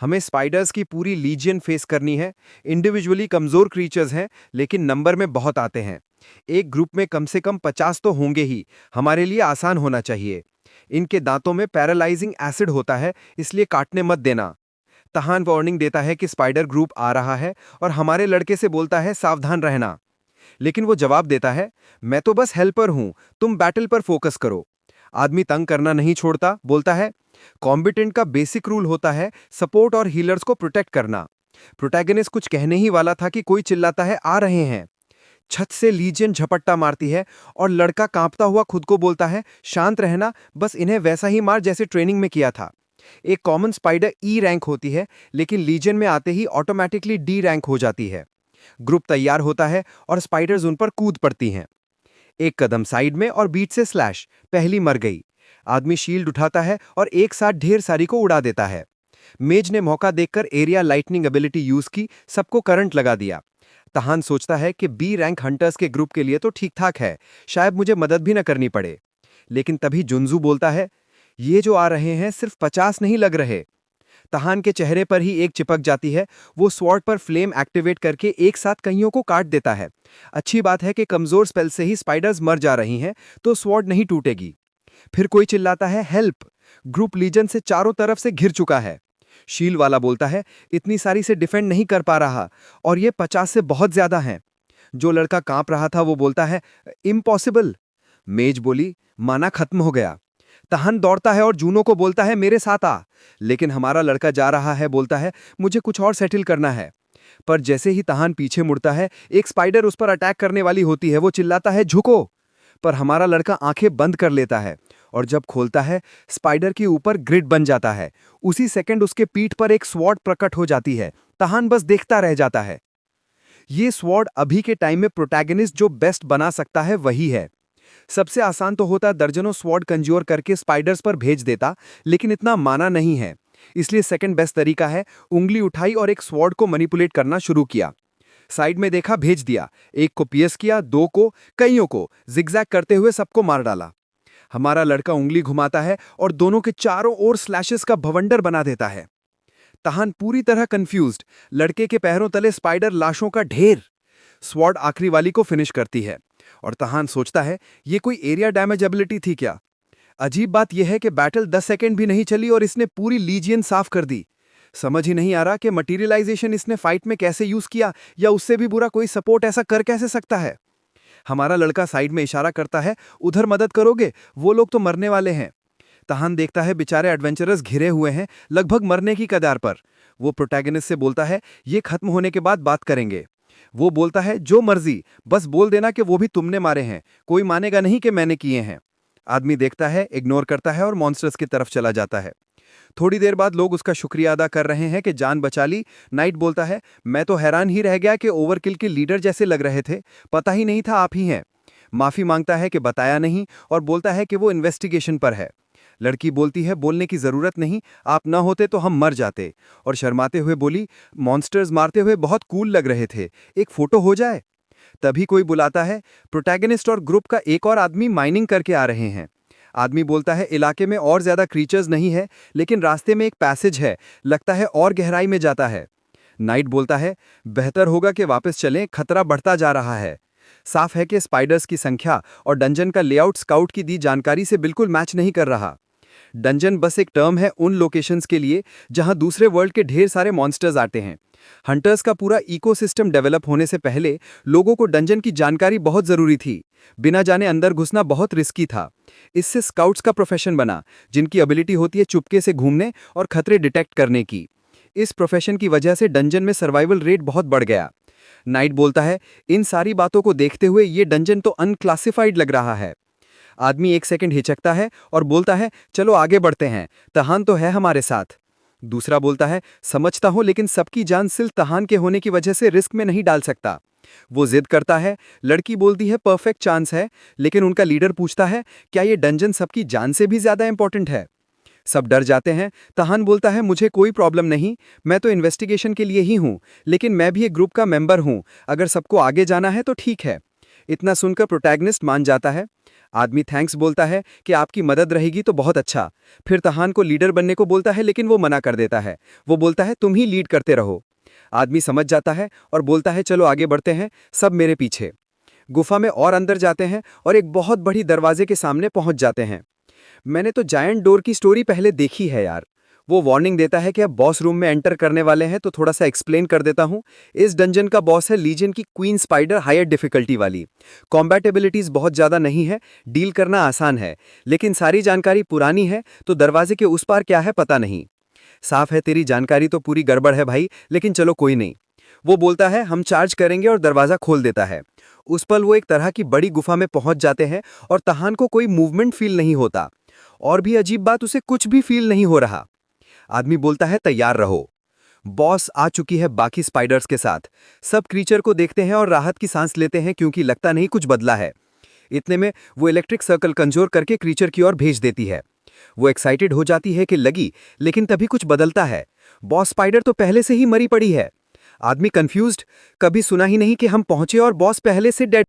हमें स्पाइडर्स की पूरी लीजियन फेस करनी है। इंडिविजुअली कमजोर क्रीचर्स हैं, लेकिन नंबर में बहुत आते हैं। एक ग्रुप में कम से कम 50 तो होंगे ही। हमारे लिए आसान होना चाहिए। इनके दांतों में पैरालाइजिंग एसिड होता है, इसलिए काटने मत देना। तहान वार्निंग देता है कि स्पाइडर ग्रुप आ रहा है और हमारे लड़के से बोलता है, सावधान रहना। लेकिन वो जवाब देता है, मैं तो बस हेल्पर हूं, तुम बैटल पर फोकस करो। आदमी तंग करना नहीं छोड़ता, बोलता है, कॉम्बिटेंट का बेसिक रूल होता है सपोर्ट और हीलर्स को प्रोटेक्ट करना। प्रोटैगनिस्ट कुछ कहने ही वाला था कि कोई चिल्लाता है, आ रहे हैं। छत से लीजियन झपट्टा मारती है और लड़का कांपता हुआ खुद को बोलता है, शांत रहना, बस इन्हें वैसा ही मार जैसे ट्रेनिंग में किया था। एक कॉमन स्पाइडर ई रैंक होती है, लेकिन लीजियन में आते ही ऑटोमेटिकली डी रैंक हो जाती है। ग्रुप तैयार होता है और स्पाइडर्स उन पर कूद पड़ती हैं। एक कदम साइड में और बीच से स्लैश, पहली मर गई। आदमी शील्ड उठाता है और एक साथ ढेर सारी को उड़ा देता है। मेज ने मौका देखकर एरिया लाइटनिंग एबिलिटी यूज की, सबको करंट लगा दिया। तहान सोचता है कि बी रैंक हंटर्स के ग्रुप के लिए तो ठीक ठाक है, शायद मुझे मदद भी न करनी पड़े। लेकिन तभी जुन्जू बोलता है, ये जो आ रहे हैं सिर्फ 50 नहीं लग रहे। तहान के चेहरे पर ही एक चिपक जाती है। वो स्वॉर्ड पर फ्लेम एक्टिवेट करके एक साथ कईयों को काट देता है। अच्छी बात है कि कमजोर स्पेल से ही स्पाइडर्स मर जा रही हैं, तो स्वॉर्ड नहीं टूटेगी। फिर कोई चिल्लाता है, हेल्प! ग्रुप लीजन से चारों तरफ से घिर चुका है। शील वाला बोलता है, इतनी सारी से डिफेंड नहीं कर पा रहा, और ये 50 से बहुत ज्यादा हैं। जो लड़का कांप रहा था वो बोलता है, इम्पॉसिबल। मेज बोली, माना खत्म हो गया। तहन दौड़ता है और जूनो को बोलता है, मेरे साथ आ। लेकिन हमारा लड़का जा रहा है, बोलता है, मुझे कुछ और सेटल करना है। पर जैसे ही तहान पीछे मुड़ता है, एक स्पाइडर उस पर अटैक करने वाली होती है। वो चिल्लाता है, झुको! पर हमारा लड़का आंखें बंद कर लेता है, और जब खोलता है, स्पाइडर के ऊपर ग्रिड बन जाता है। उसी सेकंड उसके पीठ पर एक स्वॉर्ड प्रकट हो जाती है। तहान बस देखता रह जाता है। ये स्वॉर्ड अभी के टाइम में प्रोटैगनिस्ट जो बेस्ट बना सकता है वही है। सबसे आसान तो होता दर्जनों स्वॉर्ड कंज्यूर करके स्पाइडर्स पर भेज देता, लेकिन इतना माना नहीं है। इसलिए सेकंड बेस्ट तरीका है, उंगली उठाई और एक स्वॉर्ड को मैनिपुलेट करना शुरू किया। साइड में देखा, भेज दिया। एक को पियर्स किया, दो को, कईयों को जिगजैग करते हुए सबको मार डाला। हमारा लड़का उंगली घुमाता है और दोनों के चारों ओर स्लैशेस का भवंडर बना देता है। तहान पूरी तरह कंफ्यूज्ड, लड़के के पैरों तले स्पाइडर लाशों का ढेर। स्वॉर्ड आखिरी वाली को फिनिश करती है, और तहान सोचता है, ये कोई एरिया डैमेज एबिलिटी थी क्या? अजीब बात यह है कि बैटल 10 सेकंड भी नहीं चली और इसने पूरी लीजियन साफ कर दी। समझ ही नहीं आ रहा कि मटीरियलाइजेशन इसने फाइट में कैसे यूज किया, या उससे भी बुरा कोई सपोर्ट ऐसा कर कैसे सकता है। हमारा लड़का साइड में इशारा करता है, उधर मदद करोगे, वो लोग तो मरने वाले हैं। तहान देखता है बेचारे एडवेंचरर्स घिरे हुए हैं, लगभग मरने की कगार पर। वो प्रोटैगनिस्ट से बोलता है, ये खत्म होने के बाद बात करेंगे। वो बोलता है, जो मर्जी, बस बोल देना कि वो भी तुमने मारे हैं, कोई मानेगा नहीं कि मैंने किए हैं। आदमी देखता है, इग्नोर करता है और मॉन्स्टर्स की तरफ चला जाता है। थोड़ी देर बाद लोग उसका शुक्रिया अदा कर रहे हैं कि जान बचा ली। नाइट बोलता है, मैं तो हैरान ही रह गया कि ओवरकिल के लीडर जैसे लग रहे थे, पता ही नहीं था आप ही हैं। माफी मांगता है कि बताया नहीं, और बोलता है कि वो इन्वेस्टिगेशन पर है। लड़की बोलती है, बोलने की जरूरत नहीं, आप ना होते तो हम मर जाते। और शर्माते हुए बोली, मॉन्स्टर्स मारते हुए बहुत कूल लग रहे थे, एक फोटो हो जाए। तभी कोई बुलाता है, प्रोटैगनिस्ट और ग्रुप का एक और आदमी माइनिंग करके आ रहे हैं। आदमी बोलता है, इलाके में और ज्यादा क्रीचर्स नहीं है, लेकिन रास्ते में एक पैसेज है, लगता है और गहराई में जाता है। नाइट बोलता है, बेहतर होगा कि वापस चलें, खतरा बढ़ता जा रहा है। साफ है कि स्पाइडर्स की संख्या और डंजन का लेआउट स्काउट की दी जानकारी से बिल्कुल मैच नहीं कर रहा। डंजन बस एक टर्म है उन लोकेशंस के लिए जहां दूसरे वर्ल्ड के ढेर सारे मॉन्स्टर्स आते हैं। हंटर्स का पूरा इकोसिस्टम डेवलप होने से पहले लोगों को डंजन की जानकारी बहुत ज़रूरी थी। बिना जाने अंदर घुसना बहुत रिस्की था। इससे स्काउट्स का प्रोफेशन बना, जिनकी एबिलिटी होती है चुपके से घूमने और खतरे डिटेक्ट करने की। इस प्रोफेशन की वजह से डंजन में सर्वाइवल रेट बहुत बढ़ गया। नाइट बोलता है, इन सारी बातों को देखते हुए ये डंजन तो अनक्लासिफाइड लग रहा है। आदमी एक सेकंड हिचकता है और बोलता है, चलो आगे बढ़ते हैं, तहान तो है हमारे साथ। दूसरा बोलता है, समझता हूं, लेकिन सबकी जान सिर्फ तहान के होने की वजह से रिस्क में नहीं डाल सकता। वो जिद करता है। लड़की बोलती है, परफेक्ट चांस है, लेकिन उनका लीडर पूछता है, क्या ये डंजन सबकी जान से भी ज्यादा इंपॉर्टेंट है? सब डर जाते हैं। तहान बोलता है, मुझे कोई प्रॉब्लम नहीं, मैं तो इन्वेस्टिगेशन के लिए ही हूं, लेकिन मैं भी एक ग्रुप का मेंबर हूं, अगर सबको आगे जाना है तो ठीक है। इतना सुनकर प्रोटैगनिस्ट मान जाता है। आदमी थैंक्स बोलता है कि आपकी मदद रहेगी तो बहुत अच्छा। फिर तहान को लीडर बनने को बोलता है, लेकिन वो मना कर देता है। वो बोलता है, तुम ही लीड करते रहो। आदमी समझ जाता है और बोलता है, चलो आगे बढ़ते हैं, सब मेरे पीछे। गुफा में और अंदर जाते हैं और एक बहुत बड़ी दरवाजे के सामने पहुंच जाते हैं। मैंने तो जायंट डोर की स्टोरी पहले देखी है यार। वो वार्निंग देता है कि अब बॉस रूम में एंटर करने वाले हैं, तो थोड़ा सा एक्सप्लेन कर देता हूं। इस डंजन का बॉस है लीजन की क्वीन स्पाइडर, हायर डिफिकल्टी वाली। कॉम्बैट एबिलिटीज बहुत ज़्यादा नहीं है, डील करना आसान है, लेकिन सारी जानकारी पुरानी है, तो दरवाजे के उस पार क्या है पता नहीं। साफ है तेरी जानकारी तो पूरी गड़बड़ है भाई, लेकिन चलो कोई नहीं। वो बोलता है, हम चार्ज करेंगे, और दरवाज़ा खोल देता है। उस पल वो एक तरह की बड़ी गुफा में पहुंच जाते हैं और तहान को कोई मूवमेंट फील नहीं होता। और भी अजीब बात, उसे कुछ भी फील नहीं हो रहा। आदमी बोलता है, तैयार रहो, बॉस आ चुकी है बाकी स्पाइडर्स के साथ। सब क्रीचर को देखते हैं और राहत की सांस लेते हैं, क्योंकि लगता नहीं कुछ बदला है। इतने में वो इलेक्ट्रिक सर्कल कंजोर करके क्रीचर की ओर भेज देती है। वो एक्साइटेड हो जाती है कि लगी, लेकिन तभी कुछ बदलता है। बॉस स्पाइडर तो पहले से ही मरी पड़ी है। आदमी कंफ्यूज्ड, कभी सुना ही नहीं कि हम पहुंचे और बॉस पहले से डेड।